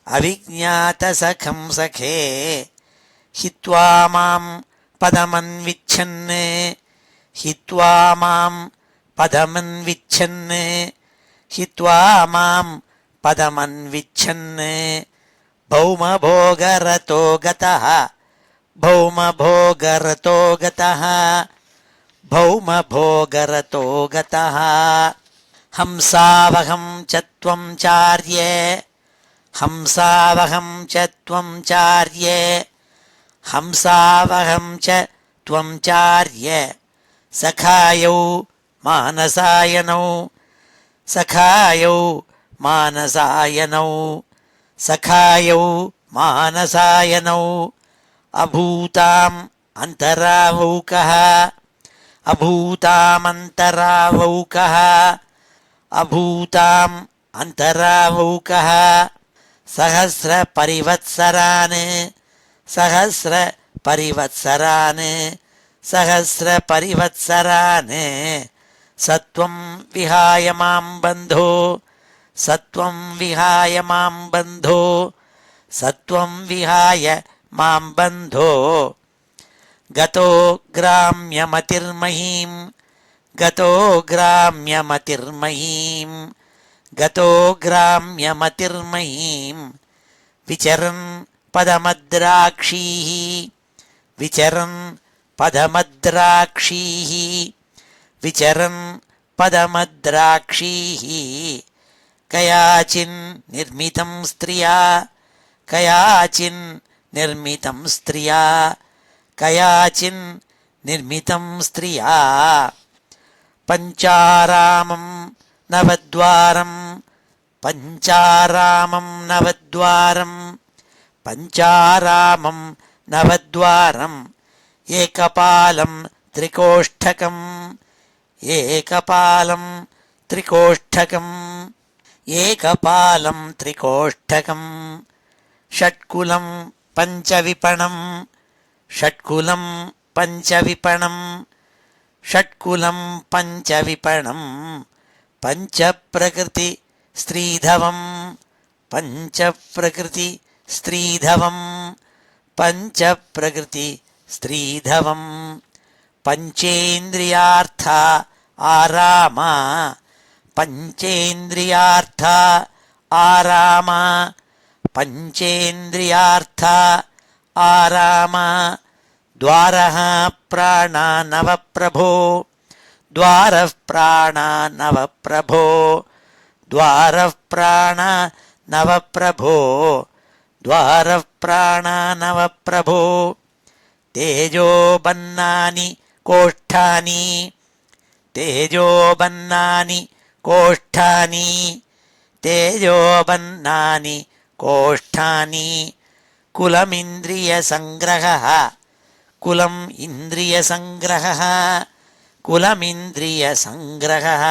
अविज्ञातसखं सखे हित्वा मां पदमन्विच्छन् हित्वा मां पदमन्विच्छन् हित्वा मां पदमन्विच्छन् भौमभोगरतो गतः भौमभोगरतो गतः भौमभोगरतो गतः हंसावहं च त्वं चार्ये हंसावहं च त्वं चार्ये हंसावहं च त्वं चार्ये सखायौ मानसायनौ सखायौ मानसायनौ सखायौ मानसायनौ अभूताम् अन्तरावौकः अभूतामन्तरावौकः अभूताम् अन्तरावौकः सहस्रपरिवत्सरान् सहस्रपरिवत्सरान् सहस्रपरिवत्सरान् सत्वं विहाय मां बन्धो सत्वं विहाय मां बन्धो सत्वं विहाय मां बन्धो गतो ग्राम्यमतिर्महीं गतो ग्राम्यमतिर्महीं गतो ग्राम्यमतिर्महीं विचरन् पदमद्राक्षीः विचरन् पदमद्राक्षीः विचरन् पदमद्राक्षीः कयाचिन् निर्मितं स्त्रिया कयाचिन् निर्मितं स्त्रिया कयाचिन् निर्मितं स्त्रिया पञ्चारामं नवद्वारं पञ्चारामं नवद्वारं पञ्चारामं नवद्वारम् एकपालं त्रिकोष्ठकम् एकपालं त्रिकोष्ठकम् एकपालं त्रिकोष्ठकम् षट्कुलं पञ्चविपणम् षट्कुलं पञ्चविपणम् षट्कुलं पञ्चविपणम् पञ्चप्रकृति स्त्रीधवम् पञ्चप्रकृति स्त्रीधवम् पञ्चप्रकृति स्त्रीधवम् पञ्चेन्द्रियार्था आरामा पञ्चेन्द्रियार्था आरामा पञ्चेन्द्रियार्था आरामा द्वारः प्राणा नवप्रभो द्वारः प्राणा नवप्रभो द्वारः प्राणा नवप्रभो द्वारः प्राणा नवप्रभो तेजोबन्नानि कोष्ठानि तेजोबन्नानि कोष्ठानि तेजोबन्नानि कोष्ठानि कुलमिन्द्रियसङ्ग्रहः कुलम् इन्द्रियसङ्ग्रहः कुलमिन्द्रियसङ्ग्रहः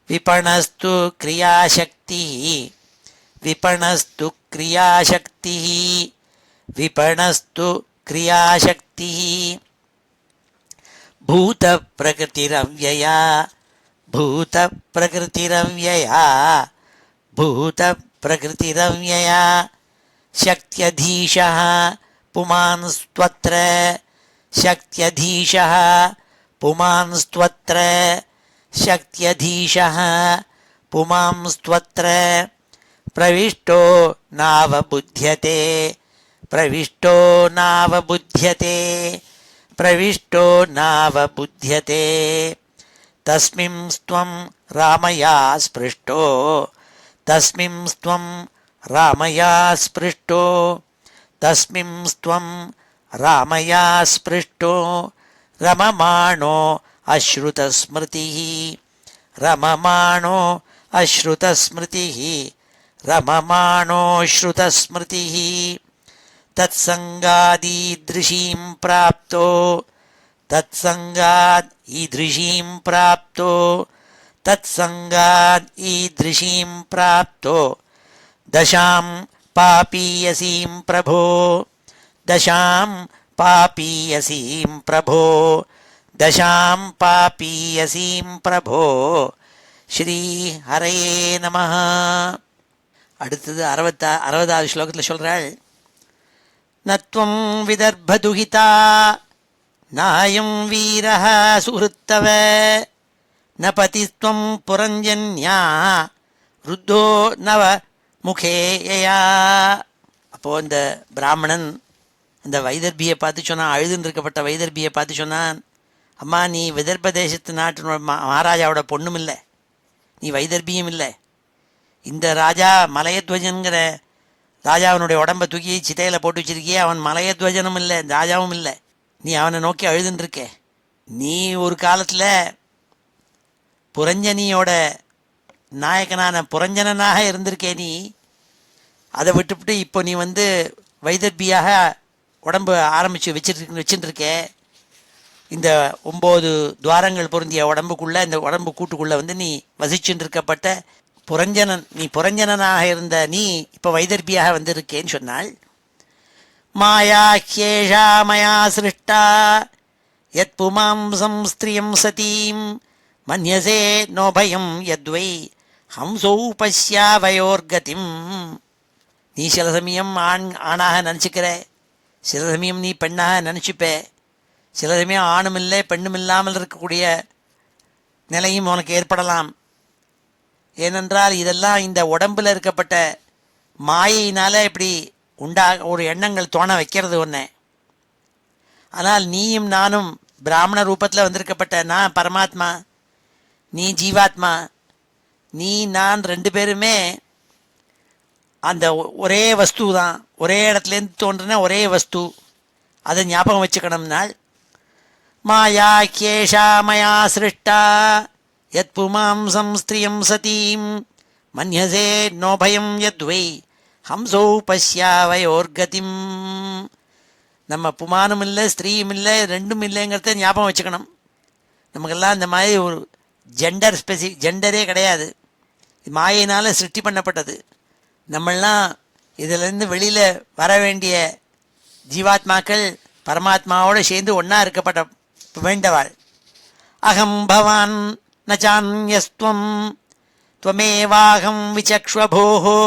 विपणस्तु क्रियाशक्तिः विपणस्तु क्रियाशक्तिः विपणस्तु क्रियाशक्तिः भूतप्रकृतिरव्यया भूतप्रकृतिरव्यया भूतप्रकृतिरव्यया शक्त्यधीशः पुमांस्त्वत्र शक्त्यधीशः पुमांस्त्वत्र शक्त्यधीशः पुमांस्त्वत्र प्रविष्टो नावबुध्यते प्रविष्टो नावबुध्यते प्रविष्टो नावबुध्यते तस्मिंस्त्वं रामया स्पृष्टो तस्मिंस्त्वं रामया स्पृष्टो तस्मिंस्त्वं रामया स्पृष्टो रममाणो अश्रुतस्मृतिः रममाणो अश्रुतस्मृतिः रममाणो श्रुतस्मृतिः तत्सङ्गादीदृशीं प्राप्तो तत्सङ्गाद् ईदृशीं प्राप्तो तत्सङ्गाद् ईदृशीं प्राप्तो दशां பாபீயசீம் பிரபோ தசாம் பாபீயசீம் பிரபோ தசாம் பாபீயசீம் பிரபோ ஸ்ரீ ஹரயே நமஹ. அடுத்தது 60வது ஸ்லோகத்தில் சொல்கிறாள், நத்வம் விதர்பதுஹிதா நாயம் வீரஹ சுஹுத்தவ ந பதிஸ்துவம் புரஞ்சன்யா ருத்தோ நவ முகேயா. அப்போது இந்த பிராமணன் அந்த வைதர்பியை பார்த்து சொன்னான், அழுதுன்னு இருக்கப்பட்ட வைதர்பியை பார்த்து சொன்னான், அம்மா நீ விதர்ப தேசத்து நாட்டு மகாராஜாவோட பொண்ணும் இல்லை, நீ வைதர்பியும் இல்லை. இந்த ராஜா மலையத்வஜன்கிற ராஜாவனுடைய உடம்பை தூக்கி சித்தையில் போட்டு வச்சிருக்கியே, அவன் மலையத்வஜனும் இல்லை ராஜாவும் இல்லை. நீ அவனை நோக்கி அழுதுன்னு இருக்க. நீ ஒரு காலத்தில் புரஞ்சனியோட நாயகனான புரஞ்சனனாக இருந்திருக்கே. நீ அதை விட்டுவிட்டு இப்போ நீ வந்து வைதர்பியாக உடம்பு ஆரம்பித்து வச்சுட்டுருக்கே. இந்த 9 துவாரங்கள் பொருந்திய உடம்புக்குள்ளே, இந்த உடம்பு கூட்டுக்குள்ளே வந்து நீ வசிச்சுட்டு இருக்கப்பட்ட புரஞ்சனன், நீ புரஞ்சனனாக இருந்த நீ இப்போ வைதர்பியாக வந்திருக்கேன்னு சொன்னாள். மாயா ஹ்யேஷா மயா சிருஷ்டா யத் புமாம்சம் ஸ்திரியம் சதீம் மன்யசே நோபயம் யத்வை ஹம்சௌ பஷ்யாவயோர்கதிம். நீ சில சமயம் ஆணாக நினச்சிக்கிற, சில சமயம் நீ பெண்ணாக நினச்சிப்பே, சில சமயம் ஆணும் இல்லை பெண்ணும் இல்லாமல் இருக்கக்கூடிய நிலையும் உனக்கு ஏற்படலாம். ஏனென்றால் இதெல்லாம் இந்த உடம்பில் இருக்கப்பட்ட மாயினால் இப்படி ஒரு எண்ணங்கள் தோண வைக்கிறது ஒன்று. ஆனால் நீயும் நானும் பிராமண ரூபத்தில் வந்திருக்கப்பட்ட நான் பரமாத்மா, நீ ஜீவாத்மா. நீ நான் 2 பேருமே அந்த ஒரே வஸ்து தான், ஒரே இடத்துலேருந்து தோன்றின ஒரே வஸ்து. அதை ஞாபகம் வச்சுக்கணும்னால், மாயா கேஷா மயா சிருஷ்டா யத் புமாம்சம் ஸ்திரியம் சதீம் மன்யசே நோபயம் யத்வை ஹம்சௌ பஷ்யாவயோர்கதிம். நம்ம புமானும் இல்லை ஸ்திரீயும் இல்லை, ரெண்டும் இல்லைங்கிறத ஞாபகம் வச்சுக்கணும். நமக்கெல்லாம் இந்த மாதிரி ஒரு ஜெண்டரே கிடையாது. மாயினால் சிருஷ்டி பண்ணப்பட்டது. நம்மளாம் இதிலேருந்து வெளியில் வர வேண்டிய ஜீவாத்மாக்கள் பரமாத்மாவோடு சேர்ந்து ஒன்றா இருக்கப்பட்ட வேண்டவாள். அகம் பவான் நச்சான்யஸ்துவம் த்வமேவாகம் விசக்ஷ்வபோஹோ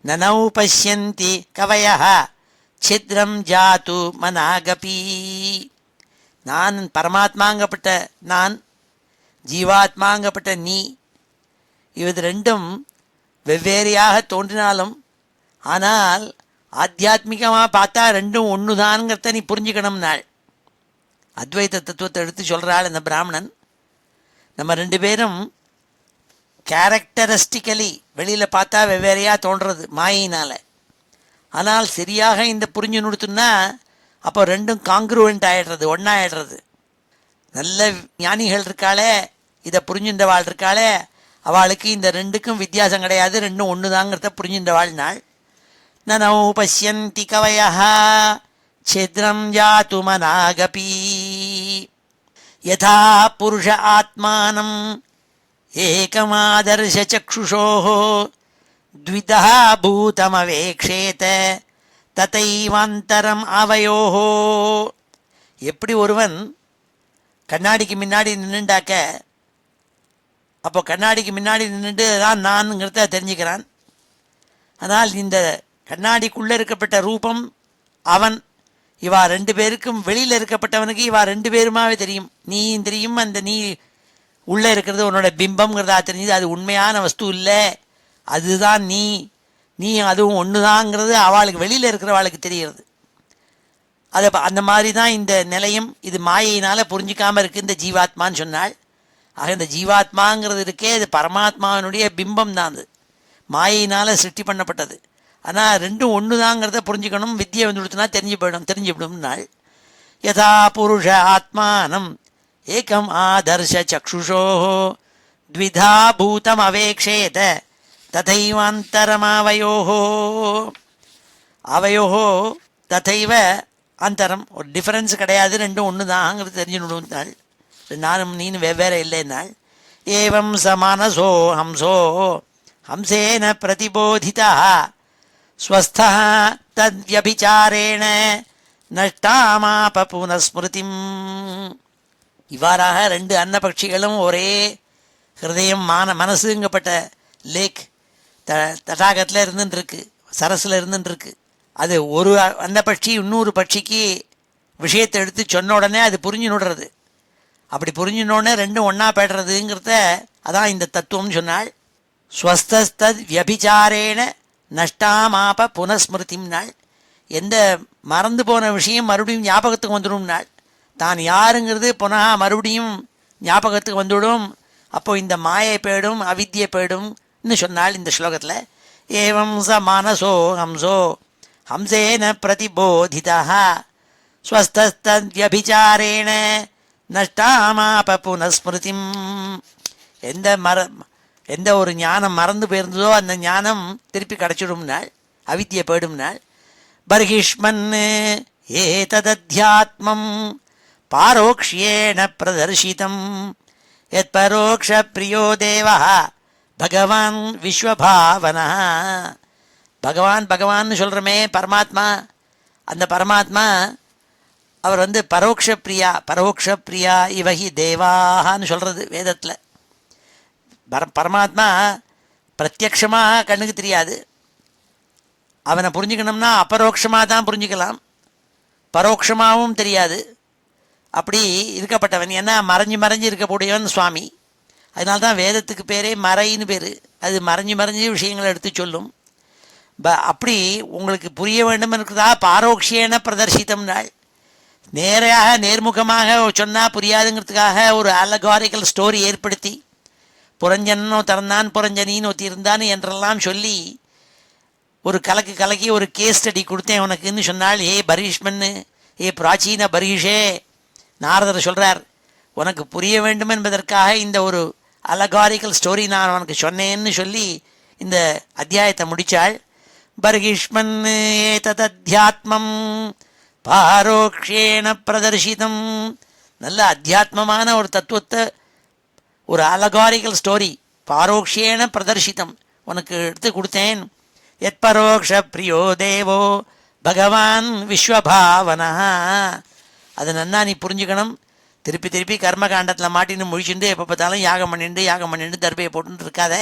நனௌ பஷ்யந்தி கவயः சித்ரம் ஜாத்து மனாகபி. நான் பரமாத்மாங்கப்பட்ட நான், ஜீவாத்மாங்கப்பட்ட நீ, இது ரெண்டும் வெவ்வேறையாக தோன்றினாலும் ஆனால் ஆத்தியாத்மிகமாக பார்த்தா ரெண்டும் ஒன்று தான்ங்கிறத நீ புரிஞ்சுக்கணும். நாள் அத்வைத தத்துவத்தை எடுத்து சொல்கிறாள் இந்த பிராமணன். நம்ம 2 பேரும் கேரக்டரிஸ்டிக்கலி வெளியில் பார்த்தா வெவ்வேறையாக தோன்றுறது மாயினால். ஆனால் சரியாக இந்த புரிஞ்சு நிறுத்துன்னா அப்போ ரெண்டும் காங்க்ரூவெண்ட் ஆகிடுறது, ஒன்றாயிடுறது. நல்ல ஞானிகள் இருக்காளே, இதை புரிஞ்சுன்றவாள் இருக்காளே, அவளுக்கு இந்த 2க்கும் வித்தியாசம் கிடையாது, ரெண்டும் ஒன்று தாங்கிறத புரிஞ்சுன்றவாள். நாள் நனௌ பஷ்யந்தி கவயः சித்ரம் ஜாத்து மனாகபி யதா புருஷ ஆத்மானம் ஏகமாதர்ஷ சக்ஷுஷோः த்விதா பூதமவேக்ஷேத ததைவாந்தரம் அவயோः. எப்படி ஒருவன் கண்ணாடிக்கு முன்னாடி நின்றுண்டாக்க, அப்போ கண்ணாடிக்கு முன்னாடி நின்றுட்டு தான் நான்ங்கிறத தெரிஞ்சுக்கிறான். ஆனால் இந்த கண்ணாடிக்குள்ளே இருக்கப்பட்ட ரூபம் அவன், இவா 2 பேருக்கும் வெளியில் இருக்கப்பட்டவனுக்கு இவா 2 பேருமாவே தெரியும். நீயும் தெரியும், அந்த நீ உள்ளே இருக்கிறது உன்னோட பிம்பம்ங்கிறதா தெரிஞ்சுது. அது உண்மையான வஸ்து இல்லை, அதுதான் நீ, நீ அதுவும் ஒன்று தாங்கிறது அவளுக்கு வெளியில் இருக்கிறவளுக்கு தெரிகிறது. அதை அந்த மாதிரி தான் இந்த நிலையம். இது மாயினால் புரிஞ்சிக்காமல் இருக்குது இந்த ஜீவாத்மான்னு சொன்னாள். ஆக இந்த ஜீவாத்மாங்கிறது இருக்கே, இது பரமாத்மாவினுடைய பிம்பம் தான், அது மாயினால் சிருஷ்டி பண்ணப்பட்டது. ஆனால் ரெண்டும் ஒன்று தாங்கிறத புரிஞ்சுக்கணும். வித்தியை வந்து கொடுத்தனா தெரிஞ்சுவிடும் நாள். யதா புருஷ ஆத்மானம் ஏகம் ஆதர்ஷ சக்ஷுஷோ த்விதா பூதம் அவேக்ஷேத ததைவாந்தரமாவயோஹோ. அவயோஹோ ததைவ அந்தரம், ஒரு டிஃபரன்ஸ் கிடையாது, ரெண்டும் ஒன்று தாங்கிறது தெரிஞ்சுடுனாள். நானும் நீனும் வெவ்வேறு இல்லைன்னாள். ஏவம் ச மனசோ ஹம்சோ ஹம்சேன பிரதிபோதிதா ஸ்வஸ்தா தத்யபிசாரேண நஷ்டாமாப புனஸ்மிருதிம். இவ்வாறாக ரெண்டு அன்னபக்ஷிகளும் ஒரே ஹிருதயம் மனசுங்கப்பட்ட லேக் தடாகத்தில் இருந்துருக்கு, சரஸில் இருந்துருக்கு. அது ஒரு அன்னபட்சி இன்னொரு பட்சிக்கு விஷயத்தை எடுத்து சொன்ன உடனே அது புரிஞ்சு நுடுறது. அப்படி புரிஞ்சுனோடனே ரெண்டும் ஒன்றா போய்டுறதுங்கிறத அதான் இந்த தத்துவம்னு சொன்னாள். ஸ்வஸ்தஸ்தத் வியபிச்சாரேன நஷ்டாமாப புனஸ்மிருதிம் நாள். எந்த மறந்து போன விஷயம் மறுபடியும் ஞாபகத்துக்கு வந்துடும் நாள். தான் யாருங்கிறது புனः மறுபடியும் ஞாபகத்துக்கு வந்துவிடும். அப்போது இந்த மாயை போயிடும், அவித்தியை போயிடும்னு சொன்னால் இந்த ஸ்லோகத்தில். ஏவம் ச மானசோ ஹம்சோ ஹம்சேன பிரதிபோதிதா ஸ்வஸ்தஸ்தத்யபிசாரேண நஷ்டாமாப புனஸ்மிருதிம். எந்த ஒரு ஞானம் மறந்து போயிருந்ததோ அந்த ஞானம் திருப்பி கிடச்சிடும்னாள், அவித்தியை போயிடும்னாள். பர்ஹிஷ்மன் ஏததத்யாத்மம் பாரோக்ஷ்யேண பிரதர்ஷிதம் யத் பரோக்ஷ பிரியோ தேவः பகவான் விஸ்வபாவனா. பகவான்னு சொல்கிறோமே பரமாத்மா, அந்த பரமாத்மா அவர் பரோக்ஷ பிரியா இவகி தேவான்னு சொல்கிறது வேதத்தில். பரமாத்மா பிரத்யக்ஷமாக கண்ணுக்கு தெரியாது. அவனை புரிஞ்சுக்கணும்னா அபரோக்ஷமாக தான் புரிஞ்சுக்கலாம், பரோட்சமாகவும் தெரியாது. அப்படி இருக்கப்பட்டவன். ஏன்னா மறைஞ்சு இருக்கக்கூடியவன் சுவாமி. அதனால தான் வேதத்துக்கு பேரே மறைன்னு பேர். அது மறைஞ்சு விஷயங்களை எடுத்து சொல்லும். அப்படி உங்களுக்கு புரிய வேண்டும் இருக்கிறதா பாரோக்ஷேன பிரதர்ஷித்தம் நாள். நேர்முகமாக சொன்னால் புரியாதுங்கிறதுக்காக ஒரு அலகாரிக்கல் ஸ்டோரி ஏற்படுத்தி புரஞ்சனோ திறந்தான் புரஞ்சனின்னு ஒத்தி இருந்தான் என்றெல்லாம் சொல்லி ஒரு கலக்கி ஒரு கேஸ் ஸ்டடி கொடுத்தேன் உனக்குன்னு சொன்னால், ஏ பரீஷ்மன்னு, ஏ பிராச்சீன பரீஷே, நாரதர் சொல்கிறார், உனக்கு புரிய வேண்டும் என்பதற்காக இந்த ஒரு அலகாரிக்கல் ஸ்டோரி நான் உனக்கு சொன்னேன்னு சொல்லி இந்த அத்தியாயத்தை முடித்தாள். பர்ஹிஷ்மன் ஏததத்யாத்மம் பாரோக்ஷேண பிரதர்ஷிதம். நல்ல அத்தியாத்மமான ஒரு தத்துவத்தை ஒரு அலகாரிக்கல் ஸ்டோரி பாரோக்ஷேண பிரதர்ஷிதம் உனக்கு எடுத்து கொடுத்தேன். யத் பரோக்ஷ பிரியோ தேவோ பகவான் விஸ்வபாவனா. அதை நன்னா நீ புரிஞ்சுக்கணும். திருப்பி கர்மகாண்டத்தில் மாட்டின்னு முழிச்சுட்டு எப்போ பார்த்தாலும் யாகம் பண்ணிட்டு தர்பையை போட்டுன்னு இருக்காத.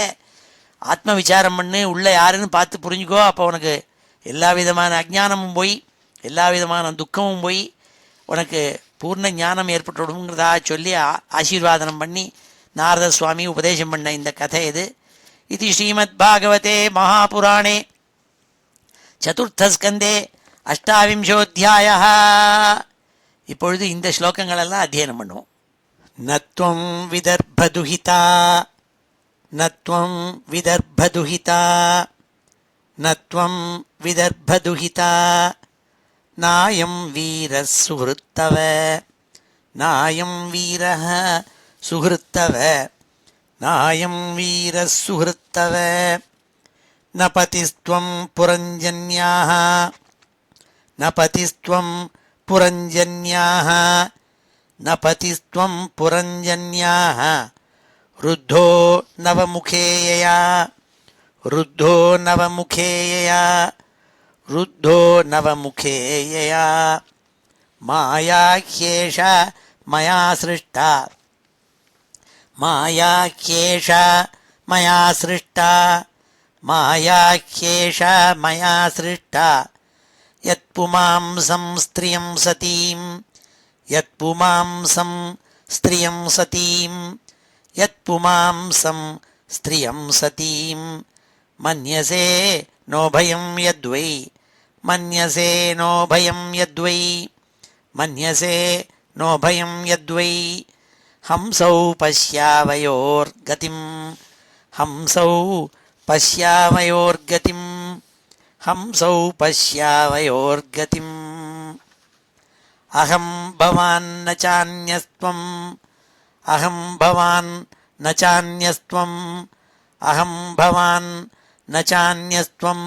ஆத்ம விசாரம் பண்ணு, உள்ள யாருன்னு பார்த்து புரிஞ்சுக்கோ. அப்போ உனக்கு எல்லா விதமான அஜ்ஞானமும் போய் எல்லா விதமான துக்கமும் போய் உனக்கு பூர்ண ஞானம் ஏற்பட்டுடுங்கிறதா சொல்லி ஆசீர்வாதனம் பண்ணி நாரத சுவாமி உபதேசம் பண்ண இந்த கதை இது. இது ஸ்ரீமத் பாகவதே மகாபுராணே சதுர்த்தஸ்கந்தே அஷ்டாவிம்சோத்தியாய. இப்பொழுது இந்த ஸ்லோகங்களெல்லாம் அத்தியனம் பண்ணுவோம். நத்வம் விதர்பதுஹிதா நத்வம் விதர்பதுஹிதா நத்வம் விதர்பதுஹிதா நாயம் வீரः சுஹൃத்தவ நாயம் வீரः சுஹൃத்தவ நாயம் வீரः சுஹൃத்தவ ந பதிஸ்த்வம் புரஞ்சன்யாः ந பதிஸ்த்வம் புரஞ்சன்யாः ந பதிஸ்த்வம் புரஞ்சன்யாः ருத்தோ நவமுகேயயா ருத்தோ நவமுகேயயா ருத்தோ நவமுகேயயா மாயாஹ்யேஷ மயா சிருஷ்டா மாயாஹ்யேஷ மயா சிருஷ்டா மாயாஹ்யேஷ மயா சிருஷ்டா யத் புமாம்சம் ஸ்திரியம் சதீம் யத் புமாம்சம் ஸ்திரியம் சதீம் யத் புமாம்சம் ஸ்திரியம் சதீம் மன்யசே நோபயம் யத்வை மன்யசே நோபயம் யத்வை மன்யசே நோபயம் யத்வை ஹம்சௌ பஷ்யாவயோர்கதிம் ஹம்சௌ பஷ்யாவயோர்கதிம் ஹம்சௌ பஷ்யாவயோர்கதிம் அகம் பவான் ந சான்யஸ்த்வம் அகம் பவான் ந சான்யஸ்த்வம் அகம் பவான் ந சான்யஸ்த்வம்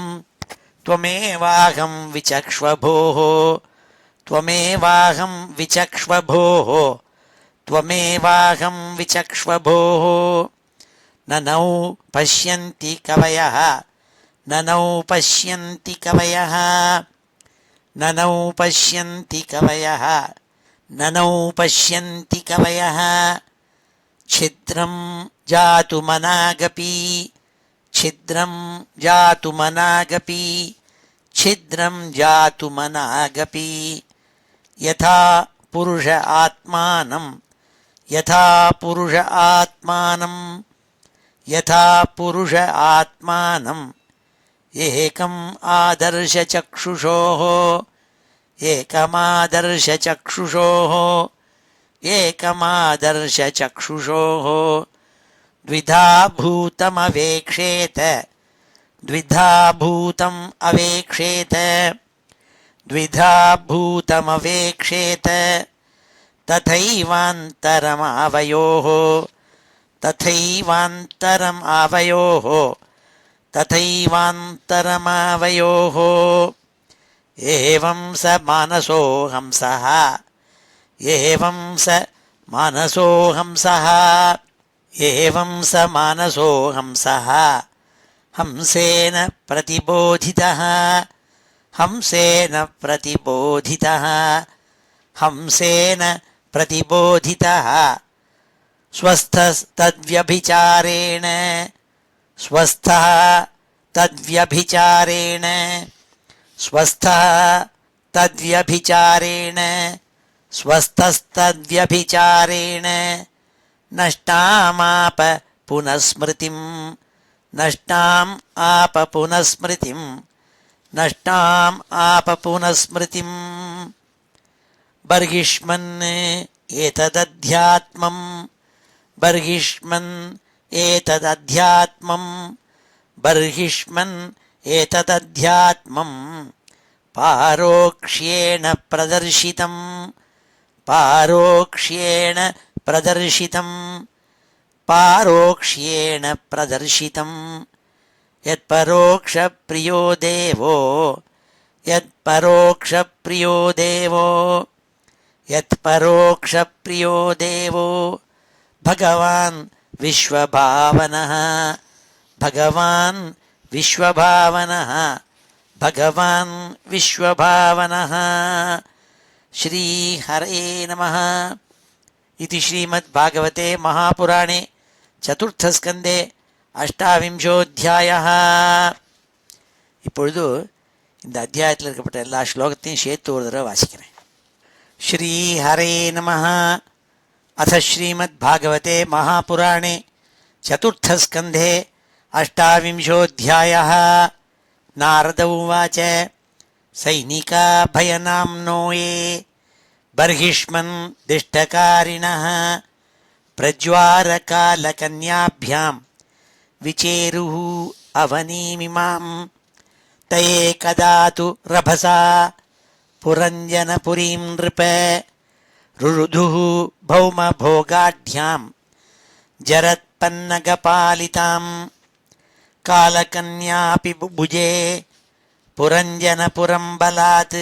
த்வமேவாஹம் விசக்ஷ்வபோः த்வமேவாஹம் விசக்ஷ்வபோः த்வமேவாஹம் விசக்ஷ்வபோः ந நௌ பஷ்யந்தி கவயः ननौ पश्यन्ति कवयः ननौ पश्यन्ति कवयः ननौ पश्यन्ति कवयः छिद्रं जातुमनागपि छिद्रं जातुमनागपि छिद्रं जातुमनागपि यथा पुरुष आत्मानं यथा पुरुष आत्मानं यथा पुरुष आत्मानं एकम् आदर्शचक्षुषोः एकमादर्शचक्षुषोः एकमादर्शचक्षुषोः द्विधा भूतमवेक्षेत द्विधा भूतम् अवेक्षेत द्विधा भूतमवेक्षेत तथैवान्तरमावयोः तथैवान्तरम् आवयोः तथैवान्तरमावयोः एवं स मानसो हंसः एवं स मानसो हंसः एवं स मानसो हंसः हंसेन प्रतिबोधितः हंसेन प्रतिबोधितः हंसेन प्रतिबोधितः स्वस्थस्तद्व्यभिचारेण स्वस्थः तद्व्यभिचारेण स्वस्थः तद्व्यभिचारेण स्वस्थस्तद्व्यभिचारेण नष्टामाप पुनस्मृतिं नष्टाम् आप पुनस्मृतिं नष्टाम् आप पुनस्मृतिं बर्हिष्मन् एतदध्यात्मं बर्हिष्मन् एतदध्यात्मं बर्हिष्मन् एतदध्यात्मं पारोक्ष्येण प्रदर्शितं पारोक्ष्येण प्रदर्शितं पारोक्ष्येण प्रदर्शितं यत्परोक्षप्रियो देवो यत्परोक्षप्रियो देवो यत्परोक्षप्रियो देवो भगवान् विश्वभावनः भगवान् विश्वभावनः भगवान् विश्वभावनः श्रीहरे नमः इति श्रीमद्भागवते महापुराणे चतुर्थस्कन्धे அஷ்டாவிம்சோத்தியாயः. இப்பொழுது இந்த அத்தியாயத்தில் இருக்கப்பட்ட எல்லா ஸ்லோகத்தையும் சேர்த்து ஒரு தடவை வாசிக்கிறேன். ஸ்ரீ ஹரே நமः. அத ஸ்ரீமத்பாகவதே மகாபுராணே சதுர்த்தஸ்கந்தே அஷ்டாவிம்சோத்தியாயः. நாரத உவாச்ச சைனிகா பயநாம்னோ ये बर्हिष्मन् दिष्टकारिणः प्रज्वारकालकन्याभ्यां विचेरुः अवनीमिमां तये कदा तु रभसा पुरञ्जनपुरीं नृप रुरुधुः भौमभोगाढ्यां जरत्पन्नगपालितां कालकन्यापि बुभुजे पुरञ्जनपुरं बलात्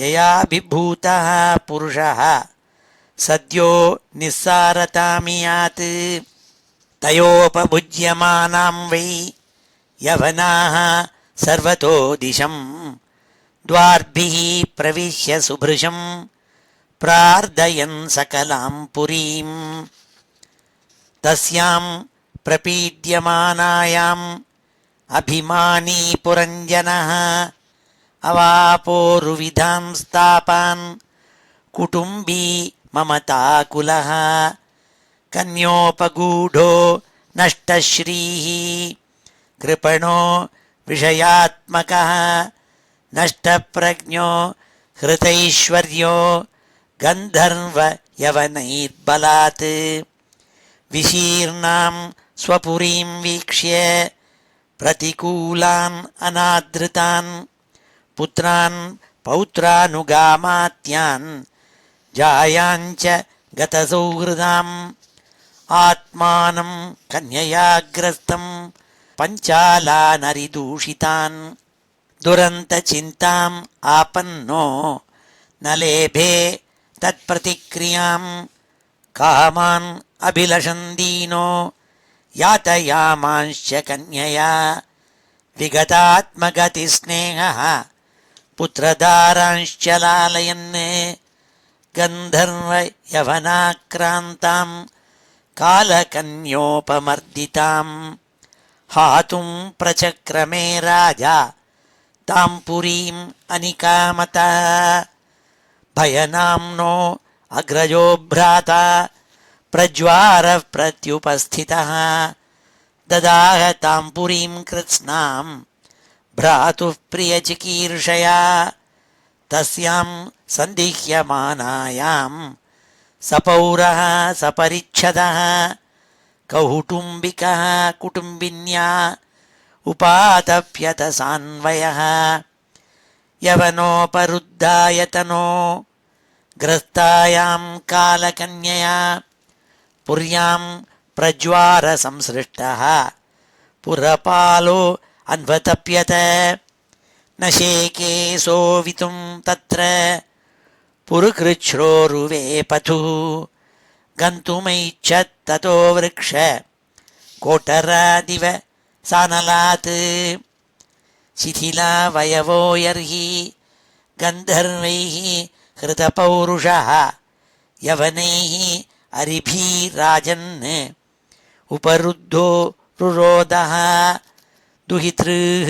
ययाभिभूतः पुरुषः सद्यो निस्सारतामियात् तयोपभुज्यमानां वै यवनाः सर्वतो दिशं द्वार्भिः प्रविश्य सुभृशं प्रार्थयन् सकलां पुरीं तस्यां प्रपीड्यमानायाम् अभिमानी पुरञ्जनः अवापोरुविधां स्तापान् कुटुम्बी ममताकुलः कन्योपगूढो नष्टश्रीः कृपणो विषयात्मकः नष्टप्रज्ञो हृतैश्वर्यो गन्धर्वयवनैर्बलात् विशीर्णां स्वपुरीं वीक्ष्य प्रतिकूलान् अनादृतान् पुत्रान् पौत्रानुगामात्यान् जायांच गतसौहृदाम् आत्मानं कन्ययाग्रस्तं पञ्चालानरिदूषितान् दुरन्तचिन्ताम् आपन्नो न लेभे तत्प्रतिक्रियां कामान् अभिलषन् दीनो यातयामांश्च कन्यया विगतात्मगतिस्नेहः पुत्रदारांश्च लालयन् गन्धर्वयवनाक्रान्तां कालकन्योपमर्दितां हातुं प्रचक्रमे राजा तां पुरीम् अनिकामतः भयनाम्नो अग्रजो भ्राता प्रज्वारः प्रत्युपस्थितः ददाह तां पुरीं कृत्स्नां भ्रातुः प्रियचिकीर्षया तस्यां सन्दिह्यमानायां सपौरः सपरिच्छदः कौटुम्बिकः कुटुम्बिन्या उपातप्यत सान्वयः यवनोपरुद्धायतनो ग्रस्तायां कालकन्यया पुर्यां प्रज्वार संसृष्टः पुरपालो अन्वतप्यत न शेके सोवितुं तत्र पुरुकृच्छ्रोरुवे पथुः गन्तुमैच्छत् ततो वृक्ष कोटरादिव सानलात् शिथिलावयवो यर्हि गन्धर्वैः हृतपौरुषः यवनैः अरिभिराजन् उपरुद्धो रुरोदः दुहितृः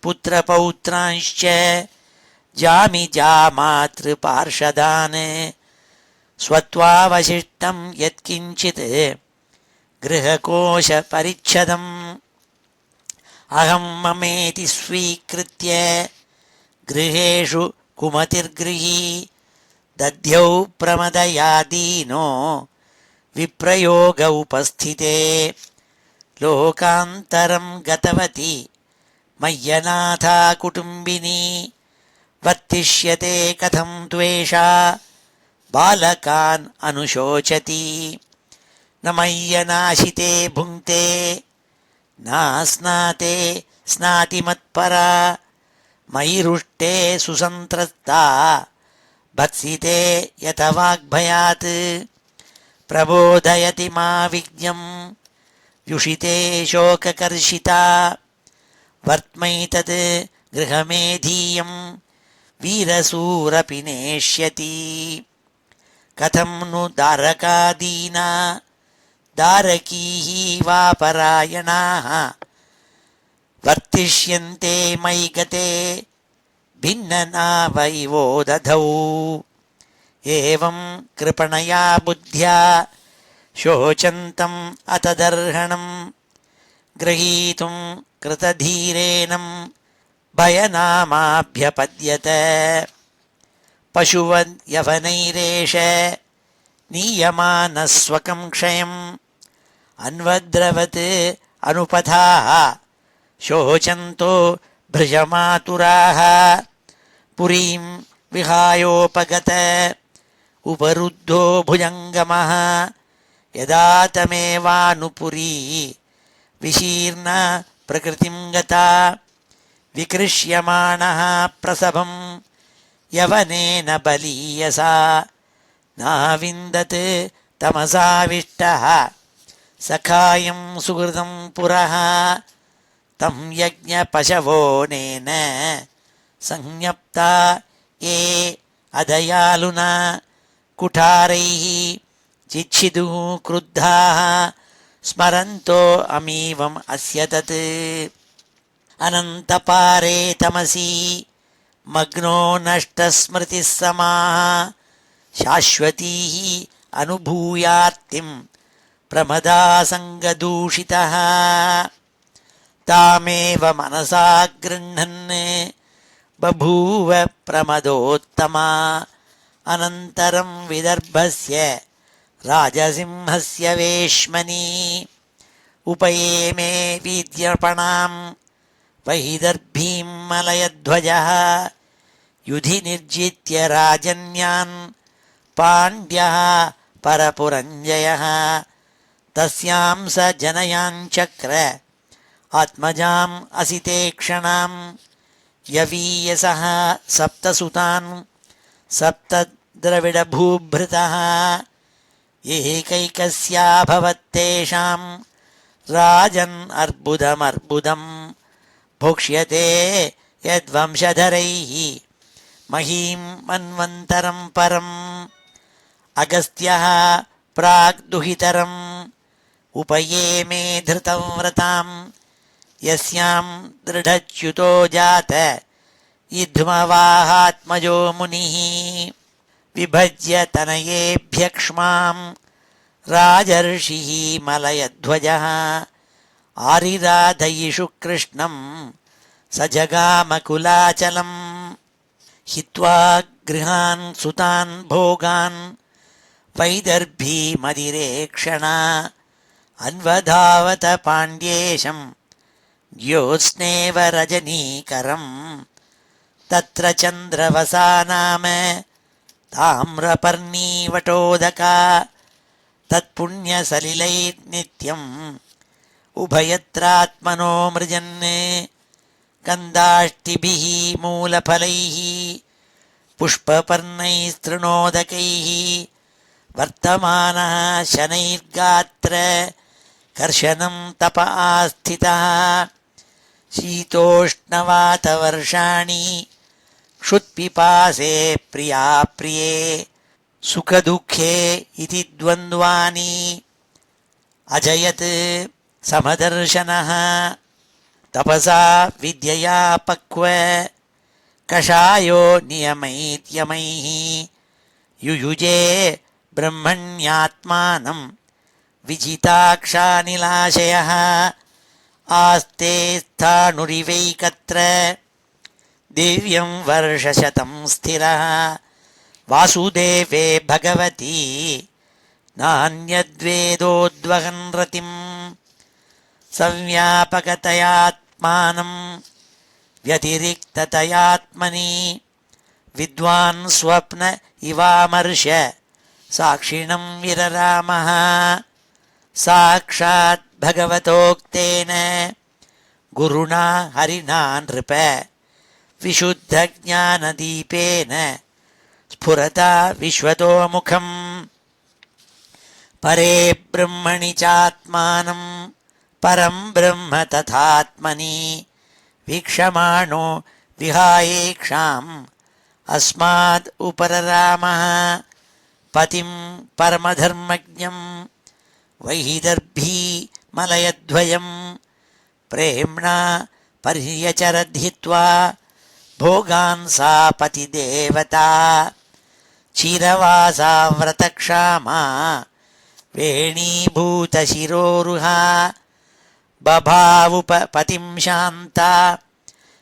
पुत्रपौत्रांश्च जामिजामातृपार्षदान् स्वत्वावशिष्टं यत्किञ्चित् गृहकोशपरिच्छदम् अहं ममेति स्वीकृत्य गृहेषु कुमतिर्गृही दध्यौ प्रमदयादीनो विप्रयोग उपस्थिते लोकान्तरं गतवती मय्यनाथा कुटुम्बिनी वर्तिष्यते कथं त्वेषा बालकान् अनुशोचति न मय्यनाशिते भुङ्क्ते नास्नाते स्नाति मत्परा मयि रुष्टे सुसन्त्रस्ता भत्सिते यत वाग्भयात् प्रबोधयति मा विज्ञं व्युषिते शोककर्षिता वर्त्मैतत् गृहमेधीयं वीरसूरपि नेष्यति कथं नु दारकादीना दारकीः वा परायणाः वर्तिष्यन्ते मयि गते भिन्ननावैवो दधौ एवं कृपणया बुद्ध्या शोचन्तम् अतदर्हणं गृहीतुं कृतधीरेणं भयनामाभ्यपद्यत पशुवद्यवनैरेष नीयमानस्वकं क्षयम् अन्वद्रवत् अनुपथाः शोचन्तो भृशमातुराः पुरीं विहायोपगत उपरुद्धो भुजङ्गमः यदा तमेवानुपुरी विशीर्णा प्रकृतिं गता विकृष्यमाणः प्रसभं यवनेन बलीयसा नाविन्दत् तमसाविष्टः सखायं सुहृदं पुरः तं यज्ञपशवोनेन संज्ञप्ता ये अदयालुना कुठारैः चिच्छिदुः क्रुद्धाः स्मरन्तो अमीवम् अस्य तत् अनन्तपारे तमसि मग्नो नष्टस्मृतिः समाः शाश्वतीः अनुभूयार्तिं प्रमदासङ्गदूषितः तामेव मनसा गृह्णन् बभूव प्रमदोत्तमा अनन्तरं विदर्भस्य राजसिंहस्य वेश्मनि उपयेमे वीद्यपणां वैदर्भीं मलयध्वजः युधि निर्जित्य राजन्यान् पाण्ड्यः परपुरञ्जयः तस्यां स जनयाञ्चक्र आत्मजाम् असितेक्षणां यवीयसः सप्तसुतान् सप्तद्रविडभूभृतः एकैकस्याभवत्तेषां राजन् अर्बुदमर्बुदं भोक्ष्यते यद्वंशधरैः महीं मन्वन्तरं परम् अगस्त्यः प्राग्दुहितरम् उपयेमे धृतं व्रतां यस्यां दृढच्युतो जात इद्ध्मवाहात्मजो मुनिः विभज्य तनयेभ्यक्ष्मां राजर्षिः मलयध्वजः आरिराधयिषु कृष्णं स जगामकुलाचलम् हित्वा गृहान् सुतान् भोगान् वैदर्भीमदिरेक्षणा अन्वधावत पाण्ड्येशं ज्योत्स्नेव रजनीकरम् तत्र चन्द्रवसा नाम ताम्रपर्णीवटोदका तत्पुण्यसलिलैर्नित्यम् उभयत्रात्मनो मृजन् कन्दाष्टिभिः मूलफलैः पुष्पपर्णैस्तृणोदकैः वर्तमानः शनैर्गात्र कर्शनं तप आस्थितः शीतोष्णवातवर्षाणि क्षुत्पिपासे प्रिया प्रिये सुखदुःखे इति द्वन्द्वानि अजयत् समदर्शनः तपसा विद्यया पक्व कषायो नियमैर्यमैः युयुजे ब्रह्मण्यात्मानं विजिताक्षानिलाशयः आस्ते स्थाणुरिवैकत्र दिव्यं वर्षशतं स्थिरः वासुदेवे भगवती नान्यद्वेदोद्वहन् रतिं संव्यापकतयात्मानं व्यतिरिक्ततयात्मनि विद्वान् स्वप्न इवामर्श साक्षिणं विररामः साक्षात् भगवतोक्तेन गुरुणा हरिणा नृप विशुद्धज्ञानदीपेन स्फुरता विश्वतोमुखम् परे ब्रह्मणि चात्मानं परं ब्रह्म तथात्मनि वीक्षमाणो विहायेक्षाम् अस्माद् उपररामः पतिं परमधर्मज्ञं वैदर्भी मलयद्वयं प्रेम्णा पर्यचरद्धित्वा भोगान् सा पतिदेवता क्षीरवासा व्रतक्षामा वेणीभूतशिरोरुहा बभावुपपतिं शान्ता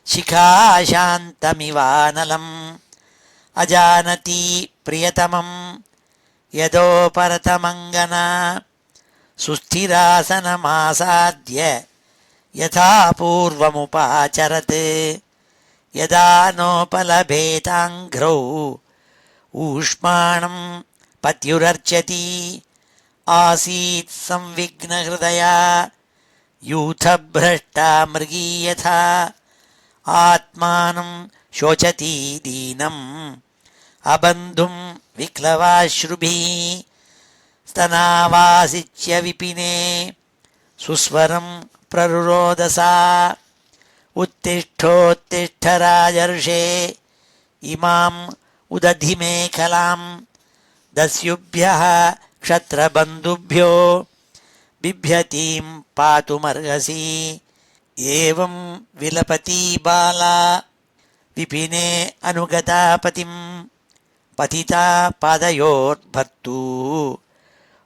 शिखा शान्तमिवानलम् अजानती प्रियतमं यदोपरतमङ्गना सुस्थिरासनमासाद्य यथा पूर्वमुपाचरत् यदा नोपलभेताङ्घ्रौ ऊष्माणं पत्युरर्चति आसीत् संविघ्नहृदया यूथभ्रष्टा मृगी यथा आत्मानं शोचति दीनम् अबन्धुं विक्लवाश्रुभिः स्तनावासिच्य विपिने सुस्वरं प्ररुरोदसा उत्तिष्ठोत्तिष्ठ राजर्षे इमाम् उदधिमेखलां दस्युभ्यः क्षत्रबन्धुभ्यो बिभ्यतीं पातुमर्हसि एवं विलपती बाला विपिने अनुगता पतिं पतिता पादयोर्भर्तू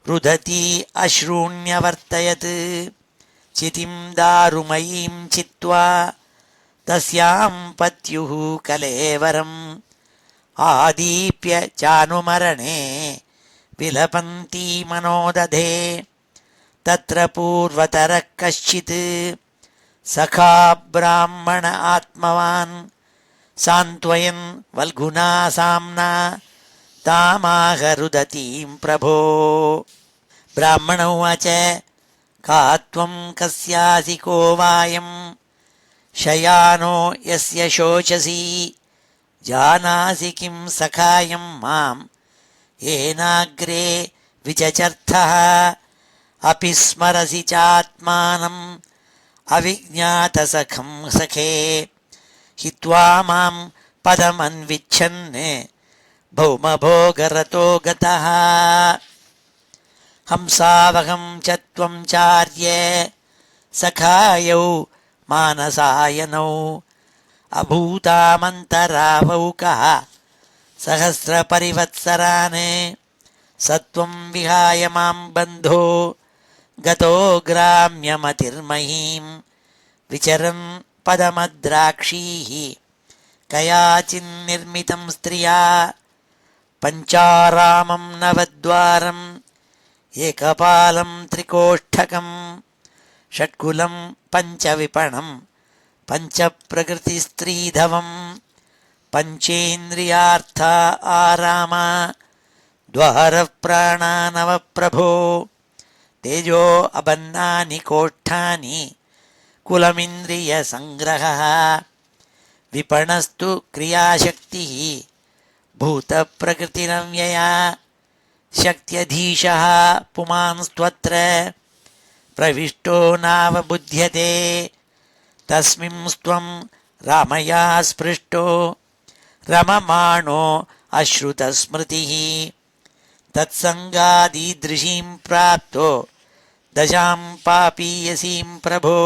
रुदती अश्रूण्यवर्तयत् चितिं दारुमयीं चित्वा तस्यां पत्युः कलेवरम् आदीप्य चानुमरणे विलपन्ती मनोदधे तत्र पूर्वतरः कश्चित् सखा ब्राह्मण आत्मवान् सान्त्वयन् वल्गुना साम्ना तामाह रुदतीं प्रभो। ब्राह्मण उवाच का त्वं कस्यासि को वायं शयानो यस्य शोचसि जानासि किं सखायं मां येनाग्रे विचचर्थः अपि स्मरसि चात्मानम् अविज्ञातसखं सखे हित्वा मां पदमन्विच्छन् भौमभोगरतो गतः हंसावहं च त्वं चार्ये सखायौ मानसायनौ अभूतामन्तरावौकः सहस्रपरिवत्सरान् सत्वं विहाय मां बन्धो गतो ग्राम्यमतिर्महीं विचरन् पदमद्राक्षीः कयाचिन्निर्मितं स्त्रिया पञ्चारामं नवद्वारम् एकपालं त्रिकोष्ठकं षट्कुलं पञ्चविपणं पञ्चप्रकृतिस्त्रीधवं पञ्चेन्द्रियार्था आरामा द्वारप्राणानवप्रभो तेजो अबन्नानि कोष्ठानि कुलमिन्द्रियसङ्ग्रहः विपणस्तु क्रियाशक्तिः भूतप्रकृतिरव्यया शक्त्यधीशः पुमांस्त्वत्र प्रविष्टो नावबुध्यते तस्मिंस्त्वं रामया स्पृष्टो रममाणो अश्रुतस्मृतिः तत्सङ्गादीदृशीं प्राप्तो दशां पापीयसीं प्रभो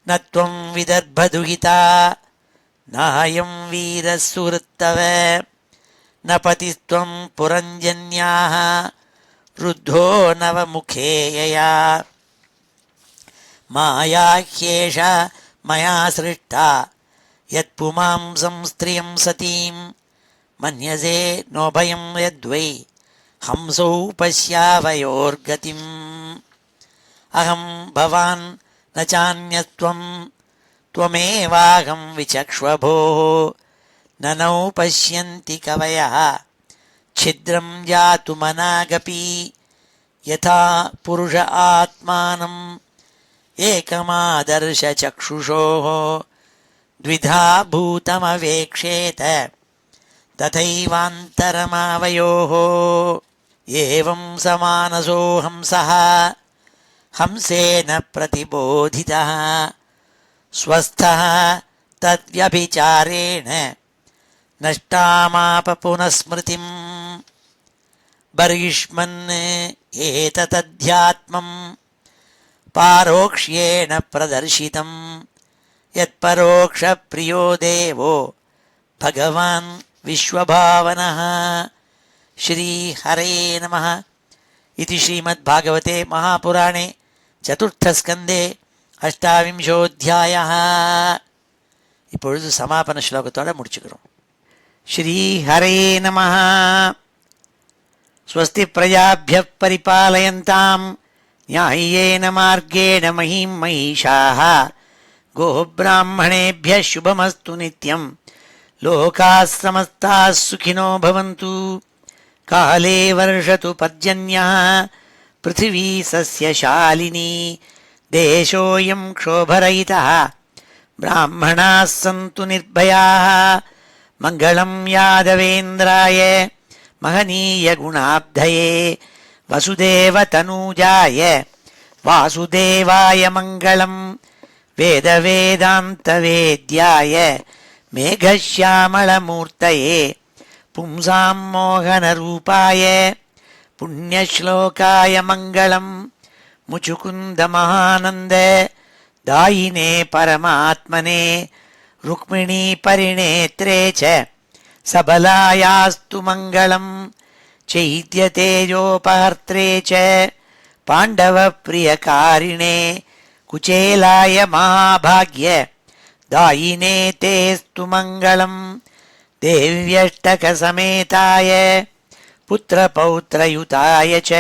न त्वं विदर्भदुहिता नायं वीरः सुहृत्तव न पतिस्त्वं पुरञ्जन्याः रुद्धो नवमुखे यया माया ह्येषा मया सृष्टा यत्पुमांसं स्त्रियं सतीं मन्यसे नोभयं यद्वै हंसौ पश्यावयोर्गतिम् अहं भवान् न चान्यस्त्वं त्वमेवाहं विचक्ष्वभोः ननौ पश्यन्ति कवयः छिद्रं जातुमनागपि यथा पुरुष आत्मानम् एकमादर्श चक्षुषोः द्विधा भूतमवेक्षेत तथैवान्तरमावयोः एवं समानसो हंसः हंसेन प्रतिबोधितः स्वस्थः तद्व्यभिचारेण नष्टामाप पुनस्मृतिम् बर्हिष्मन् एतदध्यात्मम् पारोक्ष्येण प्रदर्शितं यत्परोक्षप्रियो देवो भगवान् विश्वभावनः श्रीहरे नमः इति श्रीमद्भागवते महापुराणे चतुर्थस्कन्धे अष्टाविंशोऽध्यायः. இப்பொழுது சமாபன ஸ்லோகத்தோட முடிச்சுக்கிறோம். श्रीहरे नमः. स्वस्ति प्रजाभ्यः परिपालयन्तां न्याय्येन मार्गेण महीं महिषाः गोब्राह्मणेभ्यः शुभमस्तु नित्यं लोकाः समस्ताः सुखिनो भवन्तु. काले वर्षतु पर्जन्यः पृथिवी सस्यशालिनी देशोऽयं क्षोभरहितः ब्राह्मणाः सन्तु निर्भयाः. मङ्गलं यादवेन्द्राय महनीयगुणाब्धये वसुदेवतनूजाय वासुदेवाय मङ्गलं वेदवेदान्तवेद्याय मेघश्यामलमूर्तये पुंसां मोहनरूपाय पुण्यश्लोकाय मङ्गलं मुचुकुन्दमहानन्द दायिने परमात्मने रुक्मिणी परिणेत्रे च सबलायास्तु मङ्गलं चैद्यतेजोपहर्त्रे च पाण्डवप्रियकारिणे कुचेलाय महाभाग्य दायिने तेस्तु मङ्गलं देव्यष्टकसमेताय पुत्रपौत्रयुताय च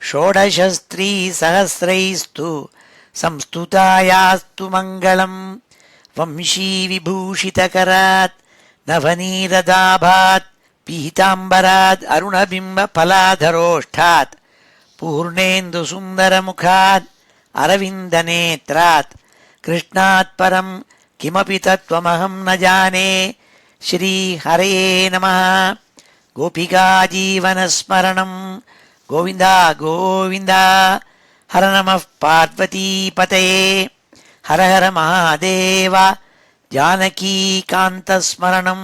षोडशस्त्रीसहस्रैस्तु संस्तुतायास्तु मङ्गलं वंशीविभूषितकरात् नवनीरदाभात् पीताम्बरात् अरुणबिम्बफलाधरोष्ठात् पूर्णेन्दुसुन्दरमुखात् अरविन्दनेत्रात् कृष्णात् परं किमपि तत्त्वमहं न जाने. श्रीहरे नमः. गोपिकाजीवनस्मरणं गोविन्द गोविन्द. हर नमः पार्वतीपतये हर हर महादेव जानकीकान्तस्मरणं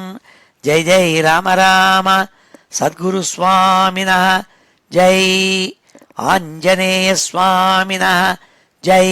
जय जय राम राम सद्गुरुस्वामिनः जय आञ्जनेयस्वामिनः जय।